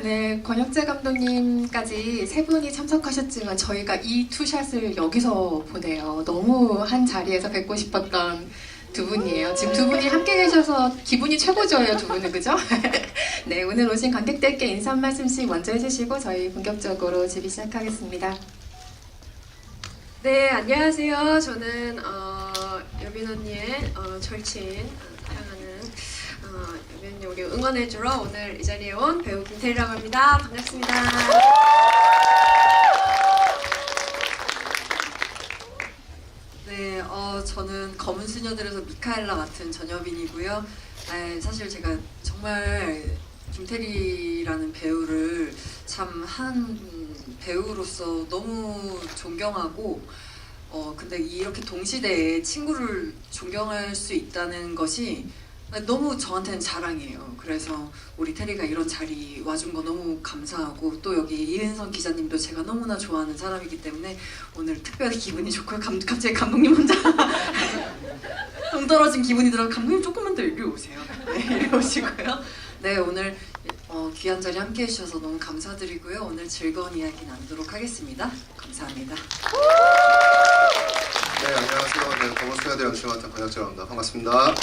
네, 권혁재 감독님까지 세 분이 참석하셨지만 저희가 이 투샷을 여기서 보네요. 너무 한 자리에서 뵙고 싶었던 두 분이에요. 지금 두 분이 함께 계셔서 기분이 최고죠요, 두 분은, 그죠? 네, 오늘 오신 관객들께 인사 한 말씀씩 먼저 해주시고 저희 본격적으로 집이 시작하겠습니다. 네, 안녕하세요. 저는 여빈 언니의 절친 사랑하는 여빈 언니 우리 응원해주러 오늘 이 자리에 온 배우 김태리라고 합니다. 반갑습니다. 네, 저는 검은 수녀들에서 미카엘라 맡은 전여빈이고요. 사실 제가 정말 김태리라는 배우를 참 한 배우로서 너무 존경하고 근데 이렇게 동시대에 친구를 존경할 수 있다는 것이 너무 저한테는 자랑이에요. 그래서 우리 테리가 이런 자리 와준 거 너무 감사하고 또 여기 이은선 기자님도 제가 너무나 좋아하는 사람이기 때문에 오늘 특별히 기분이 좋고요. 갑자기 감독님 혼자 동떨어진 기분이 들어. 감독님 조금만 더 이리 오세요. 네, 이리 오시고요. 네, 오늘 귀한 자리 함께 해주셔서 너무 감사드리고요. 오늘 즐거운 이야기 나누도록 하겠습니다. 감사합니다. 네, 안녕하세요. 네, 검은 수녀들 연출 맡은 권혁재라고 합니다. 반갑습니다.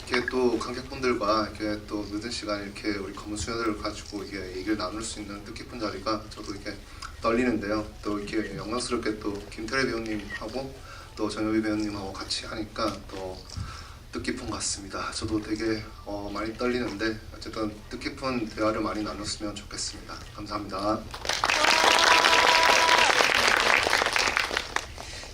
이렇게 또 관객분들과 이렇게 또 늦은 시간에 이렇게 우리 검은 수녀들을 가지고 이게 얘기를 나눌 수 있는 뜻깊은 자리가 저도 이렇게 떨리는데요. 또 이렇게 영광스럽게 또 김태리 배우님하고 또 전여빈 배우님하고 같이 하니까 또 뜻깊은 것 같습니다. 저도 되게 많이 떨리는데 어쨌든 뜻깊은 대화를 많이 나눴으면 좋겠습니다. 감사합니다.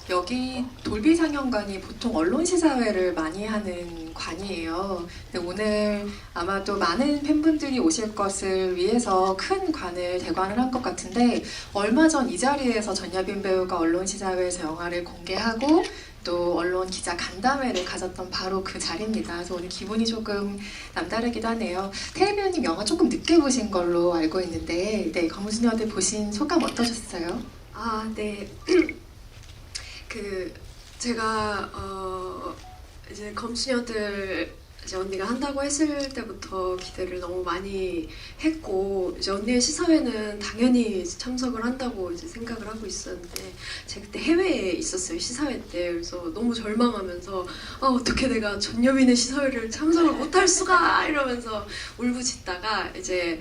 여기 돌비 상영관이 보통 언론 시사회를 많이 하는 관이에요. 근데 오늘 아마도 많은 팬분들이 오실 것을 위해서 큰 관을 대관을 한 것 같은데 얼마 전 이 자리에서 전여빈 배우가 언론 시사회에서 영화를 공개하고 또 언론 기자 간담회를 가졌던 바로 그 자리입니다. 그래서 오늘 기분이 조금 남다르기도 하네요. 태리 배우님 영화 조금 늦게 보신 걸로 알고 있는데 네, 검은 수녀들 보신 소감 어떠셨어요? 네. 제가 이제 검수녀들 이제 언니가 한다고 했을 때부터 기대를 너무 많이 했고 이제 언니의 시사회는 당연히 참석을 한다고 이제 생각을 하고 있었는데 제가 그때 해외에 있었어요, 시사회 때. 그래서 너무 절망하면서 어떻게 내가 전여빈의 시사회를 참석을 못할 수가 이러면서 울부짖다가 이제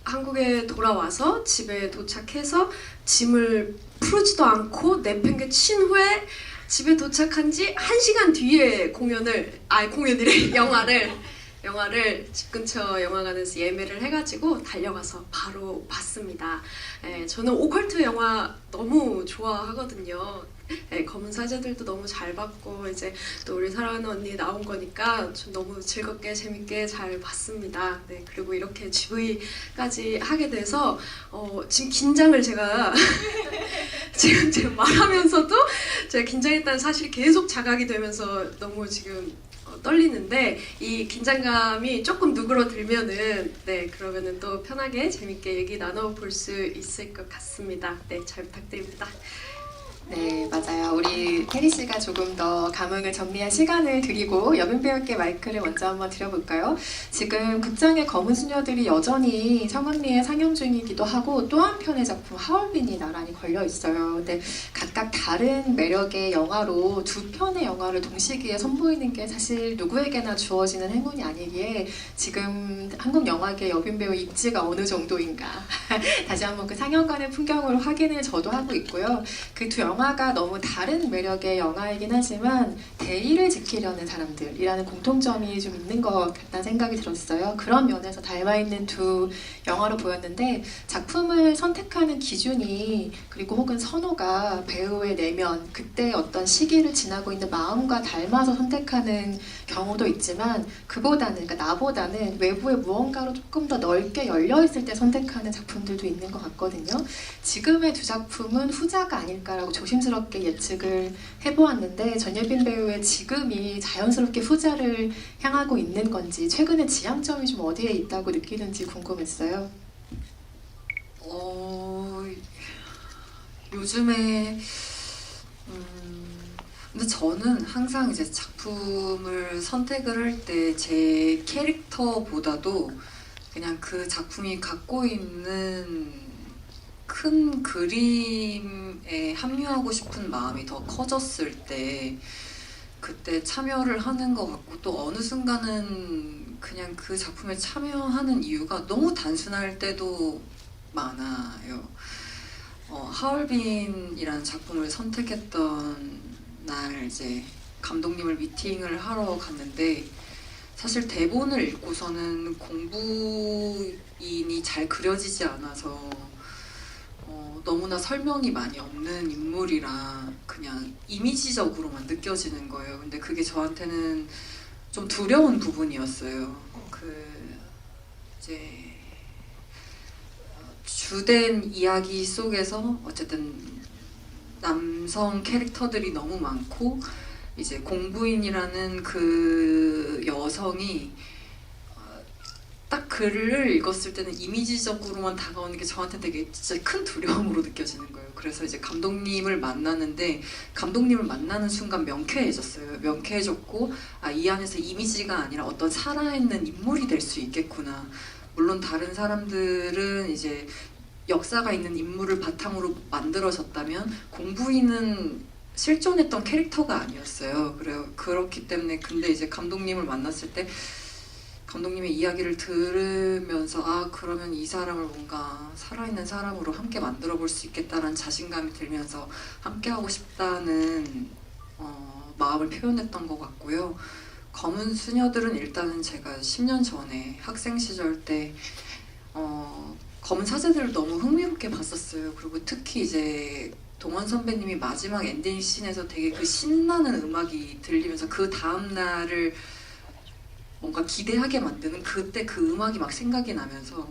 한국에 돌아와서 집에 도착해서 짐을 풀지도 않고 내팽개친 후에 집에 도착한 지 1시간 뒤에 공연이래 영화를 집 근처 영화관에서 예매를 해가지고 달려가서 바로 봤습니다. 저는 오컬트 영화 너무 좋아하거든요. 검은 사제들도 너무 잘 봤고 이제 또 우리 사랑하는 언니 나온 거니까 좀 너무 즐겁게 재밌게 잘 봤습니다. 네, 그리고 이렇게 GV까지 하게 돼서 지금 긴장을 제가 지금 제가 말하면서도 제가 긴장했다는 사실이 계속 자각이 되면서 너무 지금 떨리는데 이 긴장감이 조금 누그러들면은 그러면은 또 편하게 재밌게 얘기 나눠볼 수 있을 것 같습니다. 네, 잘 부탁드립니다. 네, 맞아요. 우리 태리 씨가 조금 더 감흥을 전미한 시간을 드리고 여빈 배우께 마이크를 먼저 한번 드려볼까요? 지금 극장의 검은 수녀들이 여전히 성은리에 상영 중이기도 하고 또 한편의 작품 하얼빈이 나란히 걸려 있어요. 근데 각각 다른 매력의 영화로 두 편의 영화를 동시기에 선보이는 게 사실 누구에게나 주어지는 행운이 아니기에 지금 한국 영화계 여빈 배우 입지가 어느 정도인가 다시 한번 그 상영관의 풍경으로 확인을 저도 하고 있고요. 그 두 영화가 너무 다른 매력의 영화이긴 하지만 대의를 지키려는 사람들이라는 공통점이 좀 있는 것 같다는 생각이 들었어요. 그런 면에서 닮아있는 두 영화로 보였는데 작품을 선택하는 기준이 그리고 혹은 선호가 배우의 내면, 그때 어떤 시기를 지나고 있는 마음과 닮아서 선택하는 경우도 있지만 그보다는, 그러니까 나보다는 외부의 무언가로 조금 더 넓게 열려있을 때 선택하는 작품들도 있는 것 같거든요. 지금의 두 작품은 후자가 아닐까라고 조심스럽게 예측을 해보았는데 전예빈 배우의 지금이 자연스럽게 후자를 향하고 있는 건지 최근에 지향점이 좀 어디에 있다고 느끼는지 궁금했어요. 요즘에 근데 저는 항상 이제 작품을 선택을 할 때 제 캐릭터보다도 그냥 그 작품이 갖고 있는 큰 그림에 합류하고 싶은 마음이 더 커졌을 때 그때 참여를 하는 것 같고, 또 어느 순간은 그냥 그 작품에 참여하는 이유가 너무 단순할 때도 많아요. 하얼빈이라는 작품을 선택했던 날 이제 감독님을 미팅을 하러 갔는데, 사실 대본을 읽고서는 공부인이 잘 그려지지 않아서 너무나 설명이 많이 없는 인물이라 그냥 이미지적으로만 느껴지는 거예요. 근데 그게 저한테는 좀 두려운 부분이었어요. 이제 주된 이야기 속에서 어쨌든 남성 캐릭터들이 너무 많고, 이제 공부인이라는 그 여성이 딱 글을 읽었을 때는 이미지적으로만 다가오는 게 저한테 되게 진짜 큰 두려움으로 느껴지는 거예요. 그래서 이제 감독님을 만나는데, 감독님을 만나는 순간 명쾌해졌어요. 명쾌해졌고, 이 안에서 이미지가 아니라 어떤 살아있는 인물이 될 수 있겠구나. 물론 다른 사람들은 이제 역사가 있는 인물을 바탕으로 만들어졌다면 공부인은 실존했던 캐릭터가 아니었어요. 그렇기 때문에, 근데 이제 감독님을 만났을 때 감독님의 이야기를 들으면서 그러면 이 사람을 뭔가 살아있는 사람으로 함께 만들어 볼 수 있겠다라는 자신감이 들면서 함께 하고 싶다는 마음을 표현했던 것 같고요. 검은 수녀들은 일단은 제가 10년 전에 학생 시절 때 검은 사제들을 너무 흥미롭게 봤었어요. 그리고 특히 이제 동원 선배님이 마지막 엔딩 씬에서 되게 그 신나는 음악이 들리면서 그 다음 날을 뭔가 기대하게 만드는 그때 그 음악이 막 생각이 나면서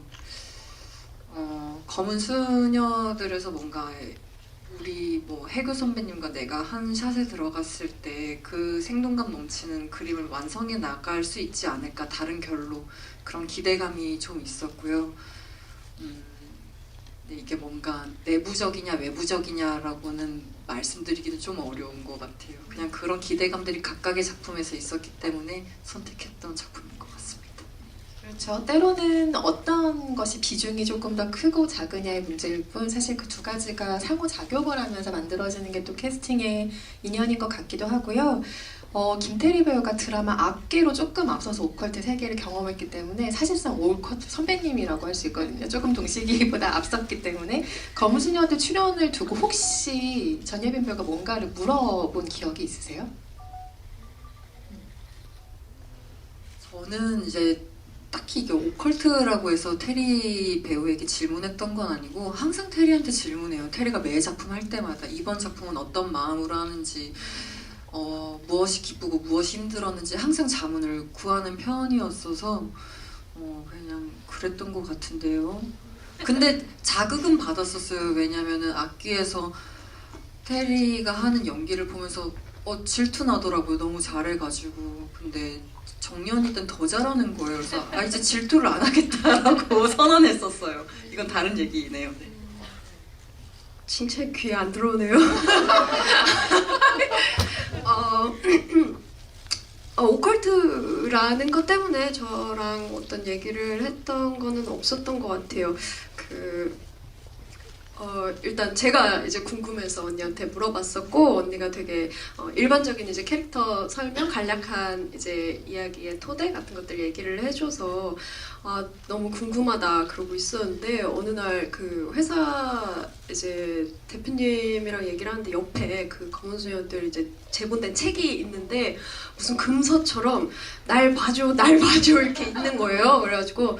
검은 수녀들에서 뭔가 우리 뭐 해교 선배님과 내가 한 샷에 들어갔을 때 그 생동감 넘치는 그림을 완성해 나갈 수 있지 않을까, 다른 결로 그런 기대감이 좀 있었고요. 근데 이게 뭔가 내부적이냐 외부적이냐라고는 말씀드리기는 좀 어려운 것 같아요. 그냥 그런 기대감들이 각각의 작품에서 있었기 때문에 선택했던 작품인 것 같습니다. 그렇죠. 때로는 어떤 것이 비중이 조금 더 크고 작으냐의 문제일 뿐, 사실 그 두 가지가 상호작용을 하면서 만들어지는 게 또 캐스팅의 인연인 것 같기도 하고요. 김태리 배우가 드라마 앞뒤로 조금 앞서서 오컬트 세계를 경험했기 때문에 사실상 오컬트 선배님이라고 할 수 있거든요. 조금 동시기보다 앞섰기 때문에 검은 수녀들 출연을 두고 혹시 전예빈 배우가 뭔가를 물어본 기억이 있으세요? 저는 이제 딱히 이게 오컬트라고 해서 테리 배우에게 질문했던 건 아니고, 항상 테리한테 질문해요. 테리가 매 작품 할 때마다 이번 작품은 어떤 마음으로 하는지, 무엇이 기쁘고 무엇이 힘들었는지 항상 자문을 구하는 편이었어서 그냥 그랬던 것 같은데요. 근데 자극은 받았었어요. 왜냐면은 악기에서 테리가 하는 연기를 보면서 질투나더라고요. 너무 잘해가지고. 근데 정년이 땐 더 잘하는 거예요. 그래서 이제 질투를 안 하겠다라고 선언했었어요. 이건 다른 얘기네요. 진짜 귀에 안 들어오네요. 오컬트라는 것 때문에 저랑 어떤 얘기를 했던 거는 없었던 것 같아요. 일단 제가 이제 궁금해서 언니한테 물어봤었고, 언니가 되게 일반적인 이제 캐릭터 설명, 간략한 이제 이야기의 토대 같은 것들 얘기를 해줘서 너무 궁금하다 그러고 있었는데, 어느 날 그 회사 이제 대표님이랑 얘기를 하는데 옆에 그 검은 수녀들 이제 제본된 책이 있는데 무슨 금서처럼 날 봐줘 이렇게 있는 거예요. 그래가지고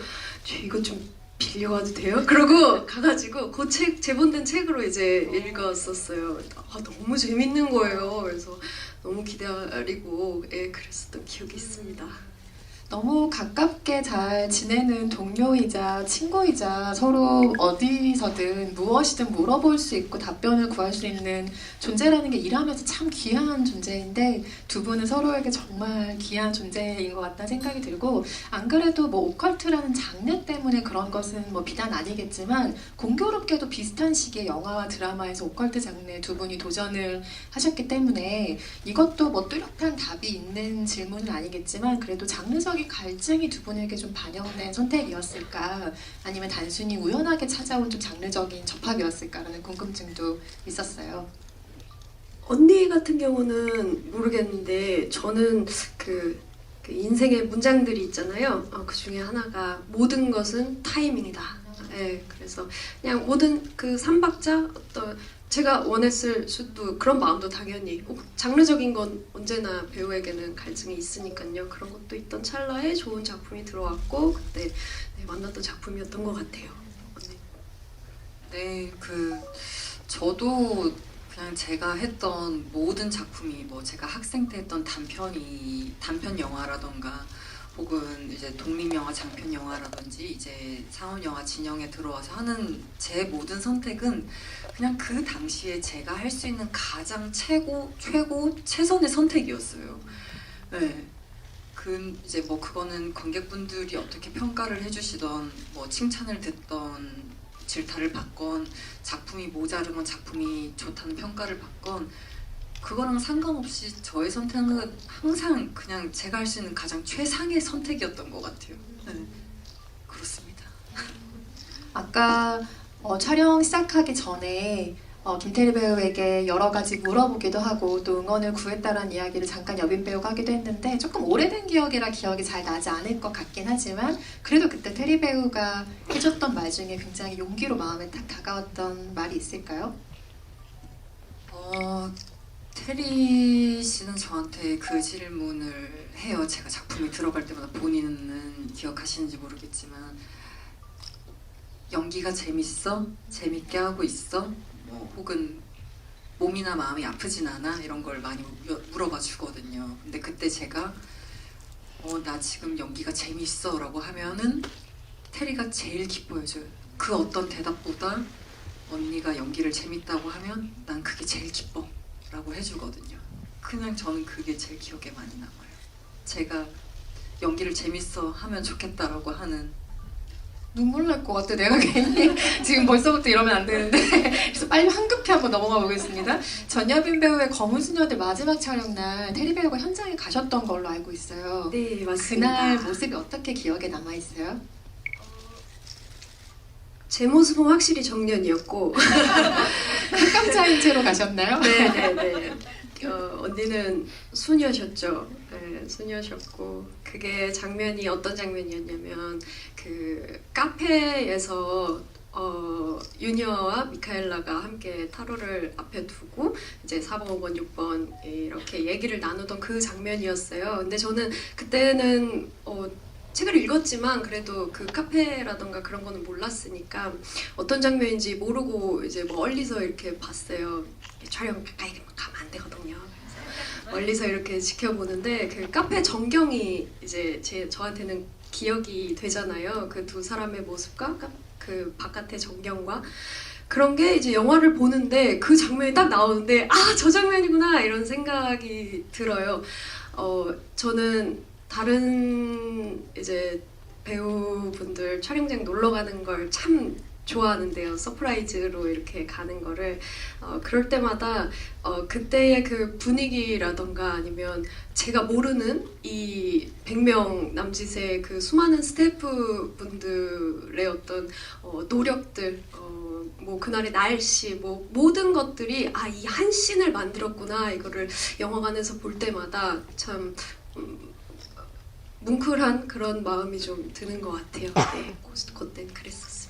이거 좀 빌려가도 돼요? 그러고 가가지고 그 책, 제본된 책으로 이제 읽었었어요. 너무 재밌는 거예요. 그래서 너무 기다리고 그랬었던 기억이 있습니다. 너무 가깝게 잘 지내는 동료이자 친구이자 서로 어디서든 무엇이든 물어볼 수 있고 답변을 구할 수 있는 존재라는 게 일하면서 참 귀한 존재인데 두 분은 서로에게 정말 귀한 존재인 것 같다는 생각이 들고 안 그래도 뭐 오컬트라는 장르 때문에 그런 것은 뭐 비단 아니겠지만 공교롭게도 비슷한 시기에 영화와 드라마에서 오컬트 장르에 두 분이 도전을 하셨기 때문에 이것도 뭐 뚜렷한 답이 있는 질문은 아니겠지만 그래도 장르적인 갈증이 두 분에게 좀 반영된 선택이었을까 아니면 단순히 우연하게 찾아온 좀 장르적인 접합이었을까라는 궁금증도 있었어요. 언니 같은 경우는 모르겠는데 저는 그 인생의 문장들이 있잖아요. 그 중에 하나가 모든 것은 타이밍이다. 네, 그래서 그냥 모든 그 삼박자 어떤 제가 원했을 수도 그런 마음도 당연히 장르적인 건 언제나 배우에게는 갈증이 있으니까요. 그런 것도 있던 찰나에 좋은 작품이 들어왔고 그때 만났던 작품이었던 것 같아요. 언니. 네, 저도 그냥 제가 했던 모든 작품이 뭐 제가 학생 때 했던 단편 영화라던가 혹은 이제 독립영화 장편 영화라든지 이제 상업영화 진영에 들어와서 하는 제 모든 선택은 그냥 그 당시에 제가 할 수 있는 가장 최고 최선의 선택이었어요. 네. 이제 뭐 그거는 관객분들이 어떻게 평가를 해주시던 뭐 칭찬을 듣던 질타를 받건 작품이 모자르건 작품이 좋다는 평가를 받건 그거랑 상관없이 저의 선택은 항상 그냥 제가 할 수 있는 가장 최상의 선택이었던 것 같아요. 네, 그렇습니다. 아까 촬영 시작하기 전에 김태리 배우에게 여러 가지 물어보기도 하고 또 응원을 구했다라는 이야기를 잠깐 여빈 배우가 하기도 했는데 조금 오래된 기억이라 기억이 잘 나지 않을 것 같긴 하지만 그래도 그때 태리 배우가 해줬던 말 중에 굉장히 용기로 마음에 딱 다가왔던 말이 있을까요? 테리 씨는 저한테 그 질문을 해요. 제가 작품에 들어갈 때마다 본인은 기억하시는지 모르겠지만 연기가 재밌어? 재밌게 하고 있어? 뭐 혹은 몸이나 마음이 아프진 않아? 이런 걸 많이 물어봐 주거든요. 근데 그때 제가 나 지금 연기가 재밌어 라고 하면은 테리가 제일 기뻐해줘요. 그 어떤 대답보다 언니가 연기를 재밌다고 하면 난 그게 제일 기뻐 라고 해주거든요. 그냥 저는 그게 제일 기억에 많이 남아요. 제가 연기를 재밌어 하면 좋겠다라고 하는 눈물 날 것 같아. 내가 괜히 지금 벌써부터 이러면 안 되는데 그래서 빨리 황급히 한번 넘어가 보겠습니다. 전여빈 배우의 검은 수녀들 마지막 촬영 날 테리 배우가 현장에 가셨던 걸로 알고 있어요. 네, 맞습니다. 그날 모습이 어떻게 기억에 남아 있어요? 제 모습은 확실히 정년이었고 흑감 차인 채로 가셨나요? 네네네. 언니는 소녀셨죠. 네, 소녀셨고 그게 장면이 어떤 장면이었냐면 그 카페에서 유니어와 미카엘라가 함께 타로를 앞에 두고 이제 4번, 5번, 6번 이렇게 얘기를 나누던 그 장면이었어요. 근데 저는 그때는 책을 읽었지만 그래도 그 카페라던가 그런 거는 몰랐으니까 어떤 장면인지 모르고 이제 멀리서 이렇게 봤어요. 촬영 가까이 가면 안 되거든요. 멀리서 이렇게 지켜보는데 그 카페 전경이 이제 저한테는 기억이 되잖아요. 그 두 사람의 모습과 그 바깥의 전경과 그런 게 이제 영화를 보는데 그 장면이 딱 나오는데 저 장면이구나 이런 생각이 들어요. 저는 다른 이제 배우분들 촬영장 놀러 가는 걸 참 좋아하는데요. 서프라이즈로 이렇게 가는 거를 그럴 때마다 그때의 그 분위기라던가 아니면 제가 모르는 이 100명 남짓의 그 수많은 스태프분들의 어떤 노력들 뭐 그날의 날씨 뭐 모든 것들이 이 한 씬을 만들었구나 이거를 영화관에서 볼 때마다 참 뭉클한 그런 마음이 좀 드는 것 같아요. 네, 그땐 그랬었습니다.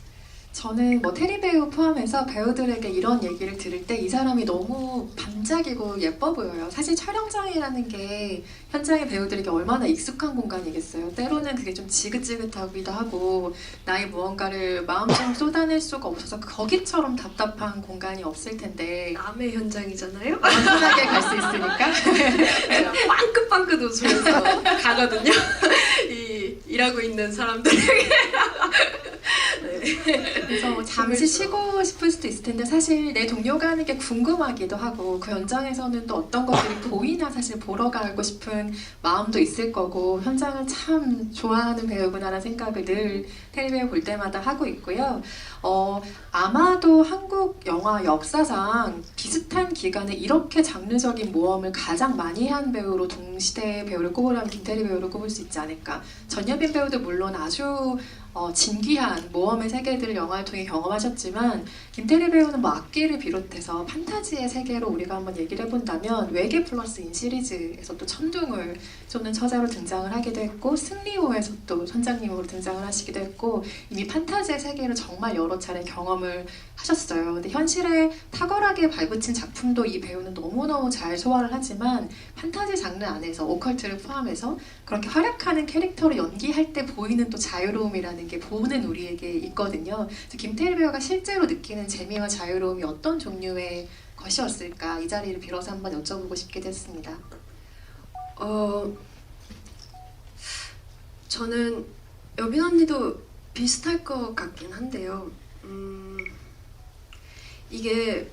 저는 뭐 테리 배우 포함해서 배우들에게 이런 얘기를 들을 때 이 사람이 너무 반짝이고 예뻐 보여요. 사실 촬영장이라는 게 현장의 배우들에게 얼마나 익숙한 공간이겠어요. 때로는 그게 좀 지긋지긋하기도 하고 나의 무언가를 마음처럼 쏟아낼 수가 없어서 거기처럼 답답한 공간이 없을 텐데 남의 현장이잖아요. 편하게 갈 수 있으니까 빵긋빵긋 웃으면서 가거든요. 이 일하고 있는 사람들에게 그래서 잠시 쉬고 싶을 수도 있을 텐데 사실 내 동료가 하는 게 궁금하기도 하고 그 현장에서는 또 어떤 것들이 보이나 사실 보러 가고 싶은 마음도 있을 거고 현장을 참 좋아하는 배우구나라는 생각을 늘 텔레비에 볼 때마다 하고 있고요. 아마도 한국 영화 역사상 비슷한 기간에 이렇게 장르적인 모험을 가장 많이 한 배우로 동시대 배우를 꼽으라면 김태리 배우를 꼽을 수 있지 않을까. 전여빈 배우도 물론 아주 진귀한 모험의 세계들을 영화를 통해 경험하셨지만 김태리 배우는 뭐 악기를 비롯해서 판타지의 세계로 우리가 한번 얘기를 해본다면 외계 플러스 인 시리즈에서 또 천둥을 쏘는 처자로 등장을 하기도 했고 승리호에서 또 선장님으로 등장을 하시기도 했고 이미 판타지의 세계를 정말 여러 차례 경험을 하셨어요. 근데 현실에 탁월하게 발붙인 작품도 이 배우는 너무너무 잘 소화를 하지만 판타지 장르 안에서 오컬트를 포함해서 그렇게 활약하는 캐릭터를 연기할 때 보이는 또 자유로움이라는 게 보는 우리에게 있거든요. 그래서 김태리 배우가 실제로 느끼는 재미와 자유로움이 어떤 종류의 것이었을까 이 자리를 빌어서 한번 여쭤보고 싶게 됐습니다. 저는 여빈 언니도 비슷할 것 같긴 한데요. 이게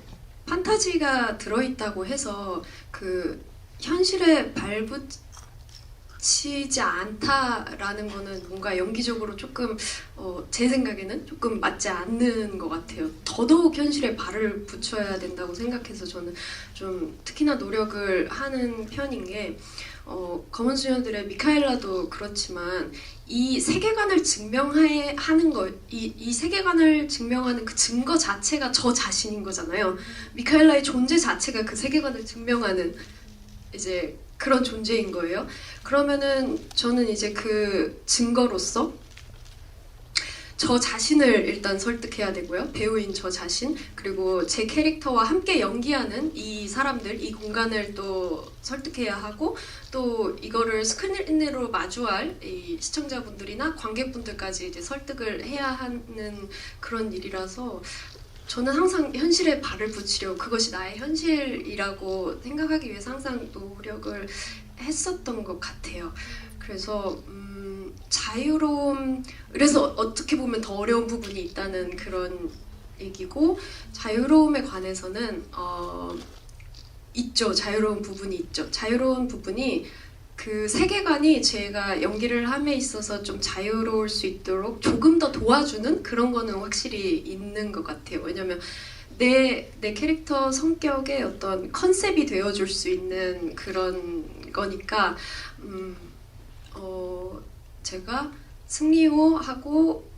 판타지가 들어있다고 해서 그 현실에 발붙이지 않다라는 거는 뭔가 연기적으로 조금 제 생각에는 조금 맞지 않는 것 같아요. 더더욱 현실에 발을 붙여야 된다고 생각해서 저는 좀 특히나 노력을 하는 편인 게 검은 수녀들의 미카엘라도 그렇지만 이 세계관을 증명하는 거, 이 세계관을 증명하는 그 증거 자체가 저 자신인 거잖아요. 미카엘라의 존재 자체가 그 세계관을 증명하는 이제 그런 존재인 거예요. 그러면은 저는 이제 그 증거로서 저 자신을 일단 설득해야 되고요. 배우인 저 자신, 그리고 제 캐릭터와 함께 연기하는 이 사람들, 이 공간을 또 설득해야 하고 또 이거를 스크린으로 마주할 이 시청자분들이나 관객분들까지 이제 설득을 해야 하는 그런 일이라서 저는 항상 현실에 발을 붙이려고 그것이 나의 현실이라고 생각하기 위해서 항상 노력을 했었던 것 같아요. 그래서 자유로움, 그래서 어떻게 보면 더 어려운 부분이 있다는 그런 얘기고 자유로움에 관해서는 있죠. 자유로운 부분이 있죠. 자유로운 부분이 그 세계관이 제가 연기를 함에 있어서 좀 자유로울 수 있도록 조금 더 도와주는 그런 거는 확실히 있는 것 같아요. 왜냐면 내 캐릭터 성격의 어떤 컨셉이 되어줄 수 있는 그런 거니까 제가 승리호하고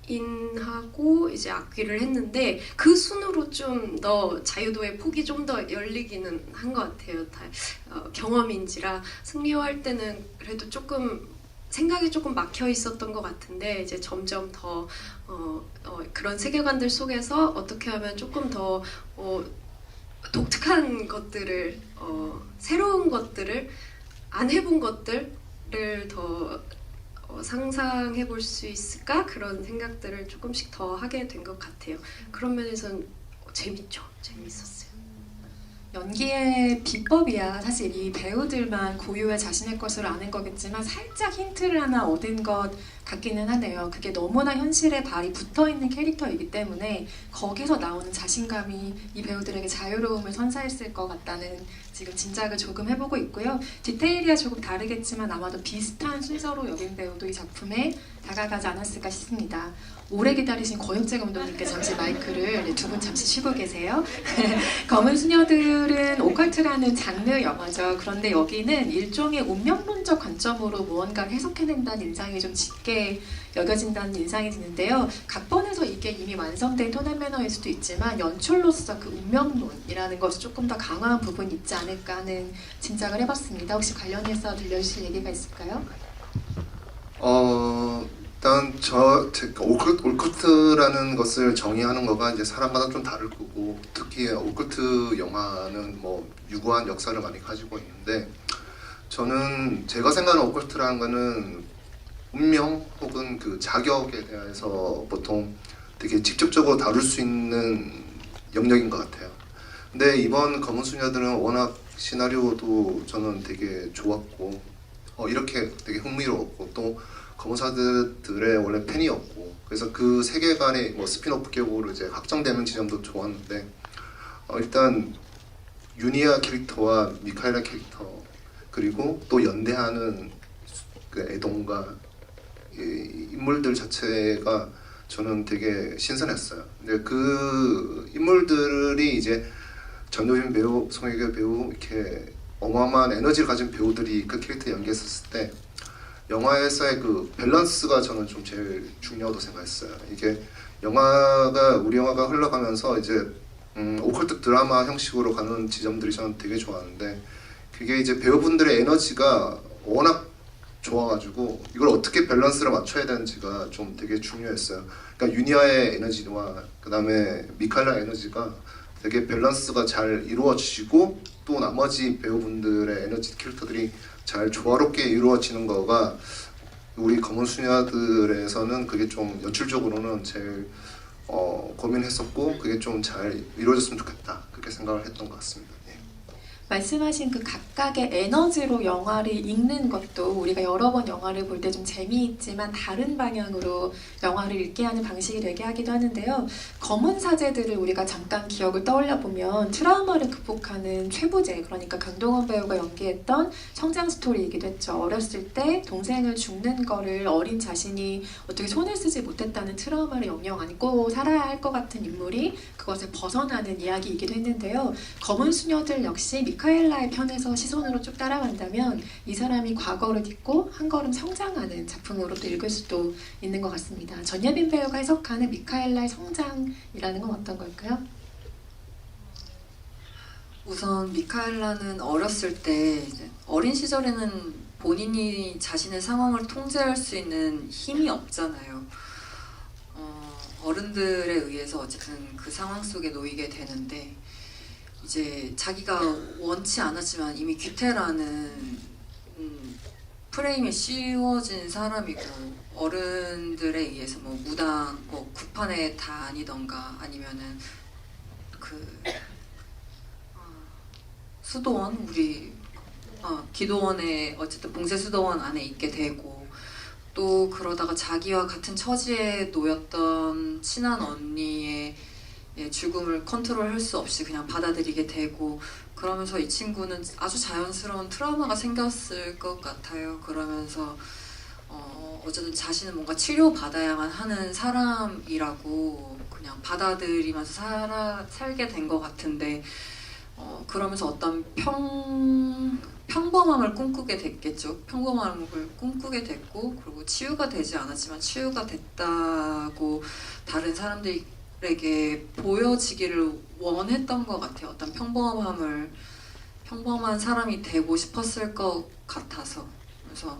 외계인하고 이제 악귀를 했는데 그 순으로 좀 더 자유도의 폭이 좀 더 열리기는 한 것 같아요. 경험인지라 승리호 할 때는 그래도 조금 생각이 조금 막혀 있었던 것 같은데 이제 점점 더 그런 세계관들 속에서 어떻게 하면 조금 더 독특한 것들을 새로운 것들을 안 해본 것들을 더 상상해 볼 수 있을까? 그런 생각들을 조금씩 더 하게 된 것 같아요. 그런 면에서는 재밌죠. 재밌었어요. 연기의 비법이야 사실 이 배우들만 고유의 자신의 것을 아는 거겠지만 살짝 힌트를 하나 얻은 것 같기는 하네요. 그게 너무나 현실에 발이 붙어있는 캐릭터이기 때문에 거기서 나오는 자신감이 이 배우들에게 자유로움을 선사했을 것 같다는 지금 짐작을 조금 해보고 있고요. 디테일이야 조금 다르겠지만 아마도 비슷한 순서로 여빈 배우도 이 작품에 다가가지 않았을까 싶습니다. 오래 기다리신 고영재 감독님께 잠시 마이크를 두 분 잠시 쉬고 계세요. 검은 수녀들은 오컬트라는 장르 영화죠. 그런데 여기는 일종의 운명론적 관점으로 무언가를 해석해낸다는 인상이 좀 짙게 여겨진다는 인상이 드는데요. 각본에서 이게 이미 완성된 톤 앤 매너일 수도 있지만 연출로서 그 운명론이라는 것이 조금 더 강화한 부분이 있지 않을까 하는 짐작을 해봤습니다. 혹시 관련해서 들려주실 얘기가 있을까요? 일단 제가 오컬트라는 것을 정의하는 거가 이제 사람마다 좀 다를 거고 특히 오컬트 영화는 뭐 유구한 역사를 많이 가지고 있는데 저는 제가 생각하는 오컬트라는 거는 운명 혹은 그 자격에 대해서 보통 되게 직접적으로 다룰 수 있는 영역인 것 같아요. 근데 이번 검은 수녀들은 워낙 시나리오도 저는 되게 좋았고 이렇게 되게 흥미로웠고 또 검은사제들의 원래 팬이었고 그래서 그 세계관이 뭐 스피노프 계곡으로 이제 확정되는 지점도 좋았는데 일단 유니아 캐릭터와 미카엘라 캐릭터 그리고 또 연대하는 그 애동과 이 인물들 자체가 저는 되게 신선했어요. 근데 그 인물들이 이제 전효빈 배우, 송혜교 배우 이렇게 어마어마한 에너지를 가진 배우들이 그 캐릭터 연기했었을 때 영화에서의 그 밸런스가 저는 좀 제일 중요하다고 생각했어요. 이게 우리 영화가 흘러가면서 이제 오컬트 드라마 형식으로 가는 지점들이 저는 되게 좋아하는데 그게 이제 배우분들의 에너지가 워낙 좋아가지고 이걸 어떻게 밸런스를 맞춰야 되는지가 좀 되게 중요했어요. 그러니까 유니아의 에너지와 그 다음에 미칼라 에너지가 되게 밸런스가 잘 이루어지고 또 나머지 배우분들의 에너지 캐릭터들이 잘 조화롭게 이루어지는 거가 우리 검은 수녀들에서는 그게 좀 연출적으로는 제일 고민했었고 그게 좀 잘 이루어졌으면 좋겠다 그렇게 생각을 했던 것 같습니다. 예. 말씀하신 그 각각의 에너지로 영화를 읽는 것도 우리가 여러 번 영화를 볼 때 좀 재미있지만 다른 방향으로 영화를 읽게 하는 방식이 되게 하기도 하는데요. 검은 사제들을 우리가 잠깐 기억을 떠올려 보면 트라우마를 극복하는 최부제, 그러니까 강동원 배우가 연기했던 성장 스토리이기도 했죠. 어렸을 때 동생을 죽는 거를 어린 자신이 어떻게 손을 쓰지 못했다는 트라우마를 영영 안고 살아야 할 것 같은 인물이 그것을 벗어나는 이야기이기도 했는데요. 검은 수녀들 역시 미카엘라의 편에서 시선으로 쭉 따라간다면 이 사람이 과거를 딛고 한 걸음 성장하는 작품으로도 읽을 수도 있는 것 같습니다. 전예빈 배우가 해석하는 미카엘라의 성장이라는 건 어떤 걸까요? 우선 미카엘라는 어렸을 때 이제 어린 시절에는 본인이 자신의 상황을 통제할 수 있는 힘이 없잖아요. 어른들에 의해서 어쨌든 그 상황 속에 놓이게 되는데 이제 자기가 원치 않았지만 이미 귀태라는 프레임에 씌워진 사람이고 어른들에 의해서 뭐 무당, 뭐 구판에 다니던가 아니면은 그 수도원 우리 기도원에 어쨌든 봉쇄 수도원 안에 있게 되고 또 그러다가 자기와 같은 처지에 놓였던 친한 언니의 죽음을 컨트롤할 수 없이 그냥 받아들이게 되고 그러면서 이 친구는 아주 자연스러운 트라우마가 생겼을 것 같아요. 그러면서 어쨌든 자신은 뭔가 치료받아야만 하는 사람이라고 그냥 받아들이면서 살게 된 것 같은데 그러면서 어떤 평범함을 꿈꾸게 됐겠죠. 평범함을 꿈꾸게 됐고 그리고 치유가 되지 않았지만 치유가 됐다고 다른 사람들에게 보여지기를 원했던 것 같아요. 어떤 평범한 사람이 되고 싶었을 것 같아서 그래서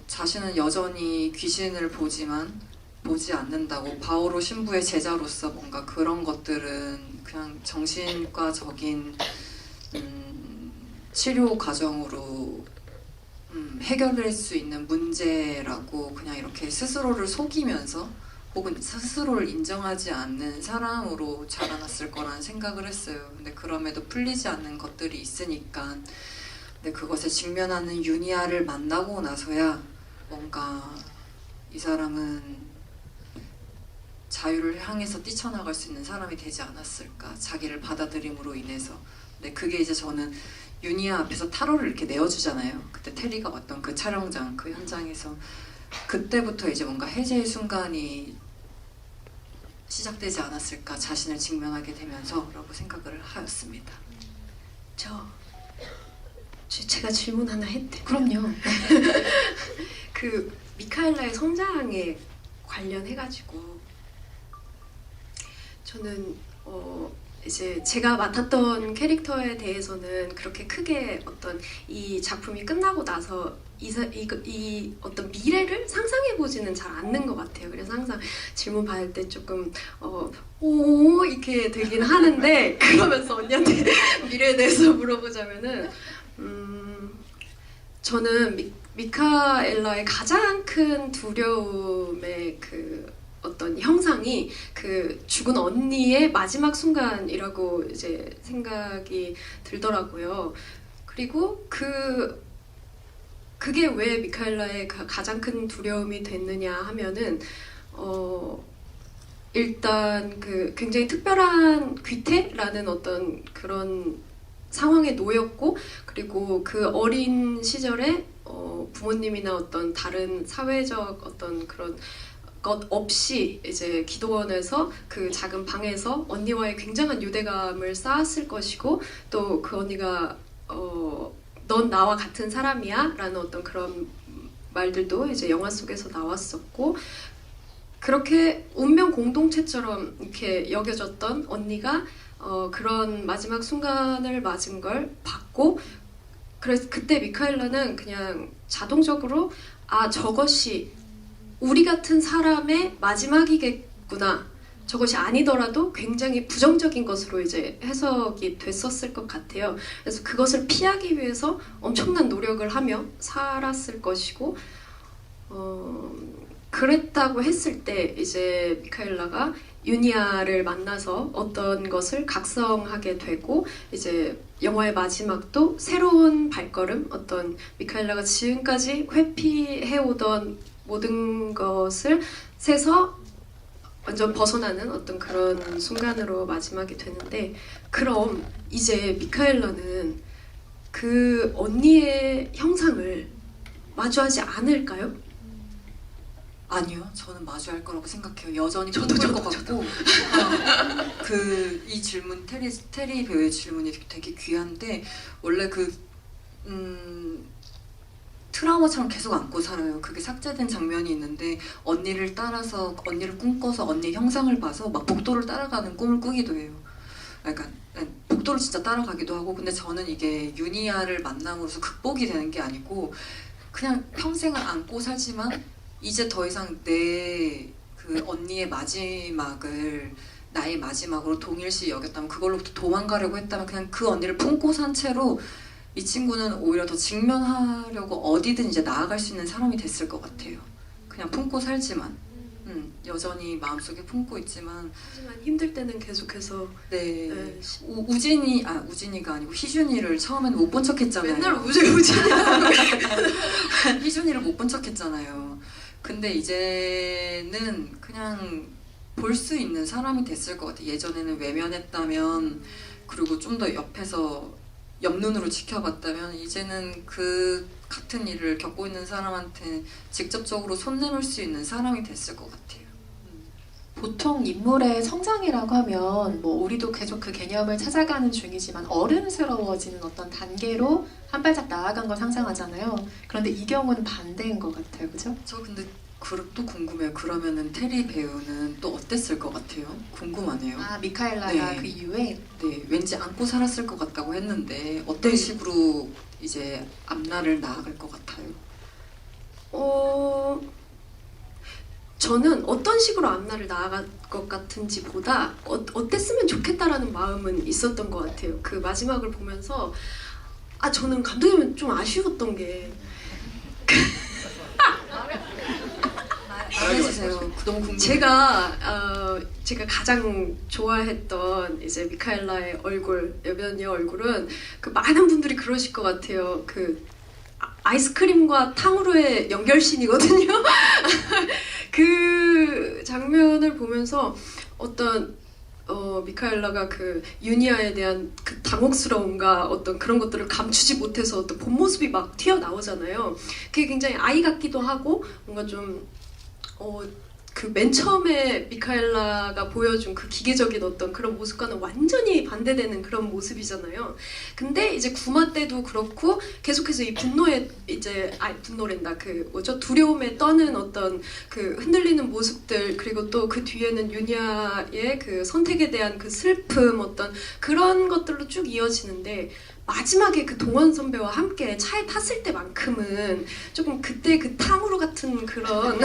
자신은 여전히 귀신을 보지만 보지 않는다고 바오로 신부의 제자로서 뭔가 그런 것들은 그냥 정신과적인 치료 과정으로 해결될 수 있는 문제라고 그냥 이렇게 스스로를 속이면서 혹은 스스로를 인정하지 않는 사람으로 자라났을 거라는 생각을 했어요. 근데 그럼에도 풀리지 않는 것들이 있으니까 근데 그것에 직면하는 유니아를 만나고 나서야 뭔가 이 사람은 자유를 향해서 뛰쳐나갈 수 있는 사람이 되지 않았을까 자기를 받아들임으로 인해서. 근데 그게 이제 저는 유니아 앞에서 타로를 이렇게 내어주잖아요. 그때 테리가 왔던 그 촬영장 그 현장에서 그때부터 이제 뭔가 해제의 순간이 시작되지 않았을까 자신을 직면하게 되면서 라고 생각을 하였습니다. 제가 질문 하나 해도 돼요? 그럼요. 그 미카엘라의 성장에 관련해가지고 저는 이제 제가 맡았던 캐릭터에 대해서는 그렇게 크게 어떤 이 작품이 끝나고 나서 이 어떤 미래를 상상해 보지는 잘 않는 것 같아요. 그래서 항상 질문 받을 때 조금 오 이렇게 되긴 하는데 그러면서 언니한테 미래에 대해서 물어보자면은 저는 미카엘라의 가장 큰 두려움의 그 어떤 형상이 그 죽은 언니의 마지막 순간이라고 이제 생각이 들더라고요. 그리고 그 그게 왜 미카엘라의 가장 큰 두려움이 됐느냐 하면은 일단 그 굉장히 특별한 귀태라는 어떤 그런 상황에 놓였고, 그리고 그 어린 시절에 부모님이나 어떤 다른 사회적 어떤 그런 것 없이 이제 기도원에서 그 작은 방에서 언니와의 굉장한 유대감을 쌓았을 것이고, 또 그 언니가 넌 나와 같은 사람이야 라는 어떤 그런 말들도 이제 영화 속에서 나왔었고, 그렇게 운명 공동체처럼 이렇게 여겨졌던 언니가 그런 마지막 순간을 맞은 걸 봤고, 그래서 그때 미카엘라는 그냥 자동적으로 아, 저것이 우리 같은 사람의 마지막이겠구나, 저것이 아니더라도 굉장히 부정적인 것으로 이제 해석이 됐었을 것 같아요. 그래서 그것을 피하기 위해서 엄청난 노력을 하며 살았을 것이고, 그랬다고 했을 때 이제 미카엘라가 유니아를 만나서 어떤 것을 각성하게 되고, 이제 영화의 마지막도 새로운 발걸음, 어떤 미카엘라가 지금까지 회피해오던 모든 것을 세서 완전 벗어나는 어떤 그런 순간으로 마지막이 되는데, 그럼 이제 미카엘라는 그 언니의 형상을 마주하지 않을까요? 아니요, 저는 마주할 거라고 생각해요. 여전히 꿈꿀 것 같고. 이 질문, 테리 배우의 질문이 되게 귀한데, 원래 트라우마처럼 계속 안고 살아요. 그게 삭제된 장면이 있는데, 언니를 따라서, 언니를 꿈꿔서 언니의 형상을 봐서 막 복도를 따라가는 꿈을 꾸기도 해요. 그러니까 복도를 진짜 따라가기도 하고. 근데 저는 이게 유니아를 만남으로써 극복이 되는 게 아니고, 그냥 평생을 안고 살지만 이제 더 이상 내 그 언니의 마지막을 나의 마지막으로 동일시 여겼다면, 그걸로부터 도망가려고 했다면 그냥 그 언니를 품고 산 채로 이 친구는 오히려 더 직면하려고 어디든 이제 나아갈 수 있는 사람이 됐을 것 같아요. 그냥 품고 살지만, 여전히 마음속에 품고 있지만, 하지만 힘들 때는 계속해서 네, 네. 우진이가 아니고 희준이를 처음에는 못 본 척했잖아요. 맨날 우진이 희준이를 못 본 척했잖아요. 근데 이제는 그냥 볼 수 있는 사람이 됐을 것 같아요. 예전에는 외면했다면, 그리고 좀 더 옆에서 옆눈으로 지켜봤다면, 이제는 그 같은 일을 겪고 있는 사람한테 직접적으로 손 내밀 수 있는 사람이 됐을 것 같아요. 보통 인물의 성장이라고 하면 뭐 우리도 계속 그 개념을 찾아가는 중이지만 어른스러워지는 어떤 단계로 한 발짝 나아간 걸 상상하잖아요. 그런데 이 경우는 반대인 것 같아요, 그죠? 저 근데 또 궁금해요. 그러면은 테리 배우는 또 어땠을 것 같아요? 궁금하네요. 아, 미카엘라가 네. 그 이후에 네, 왠지 안고 살았을 것 같다고 했는데 어떤 식으로 이제 앞날을 나아갈 것 같아요? 저는 어떤 식으로 앞날을 나아갈 것 같은지 보다 어땠으면 좋겠다라는 마음은 있었던 것 같아요. 그 마지막을 보면서 저는 감독님은 좀 아쉬웠던 게 말해주세요. 너무 궁금해요. 제가 가장 좋아했던 이제 미카엘라의 얼굴, 여변이의 얼굴은 그 많은 분들이 그러실 것 같아요. 그 아이스크림과 탕후루의 연결신이거든요. 그 장면을 보면서 어떤 미카엘라가 그 유니아에 대한 그 당혹스러움과 어떤 그런 것들을 감추지 못해서 어떤 본 모습이 막 튀어나오잖아요. 그게 굉장히 아이 같기도 하고 뭔가 좀 그 맨 처음에 미카엘라가 보여준 그 기계적인 어떤 그런 모습과는 완전히 반대되는 그런 모습이잖아요. 근데 이제 구마 때도 그렇고 계속해서 이 분노에 이제 분노랜다, 그 뭐죠, 두려움에 떠는 어떤 그 흔들리는 모습들, 그리고 또 그 뒤에는 유니아의 그 선택에 대한 그 슬픔, 어떤 그런 것들로 쭉 이어지는데, 마지막에 그 동원 선배와 함께 차에 탔을 때만큼은 조금 그때 그 탕후루 같은 그런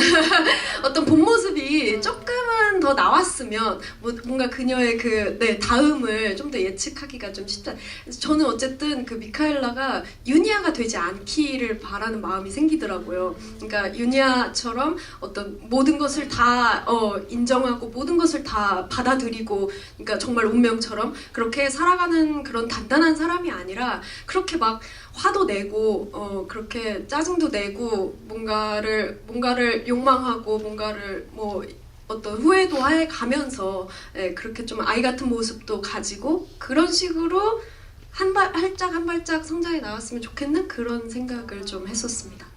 어떤 본 모습이 조금은 더 나왔으면 뭔가 그녀의 그 다음을 좀 더 예측하기가 좀 쉽다. 그래서 저는 어쨌든 그 미카엘라가 유니아가 되지 않기를 바라는 마음이 생기더라고요. 그러니까 유니아처럼 어떤 모든 것을 다 인정하고 모든 것을 다 받아들이고, 그러니까 정말 운명처럼 그렇게 살아가는 그런 단단한 사람이 아니라 아니라 그렇게 막 화도 내고 그렇게 짜증도 내고 뭔가를 욕망하고 뭔가를 뭐 어떤 후회도 해 가면서 그렇게 좀 아이 같은 모습도 가지고 그런 식으로 한 발짝 성장해 나갔으면 좋겠는 그런 생각을 좀 했었습니다.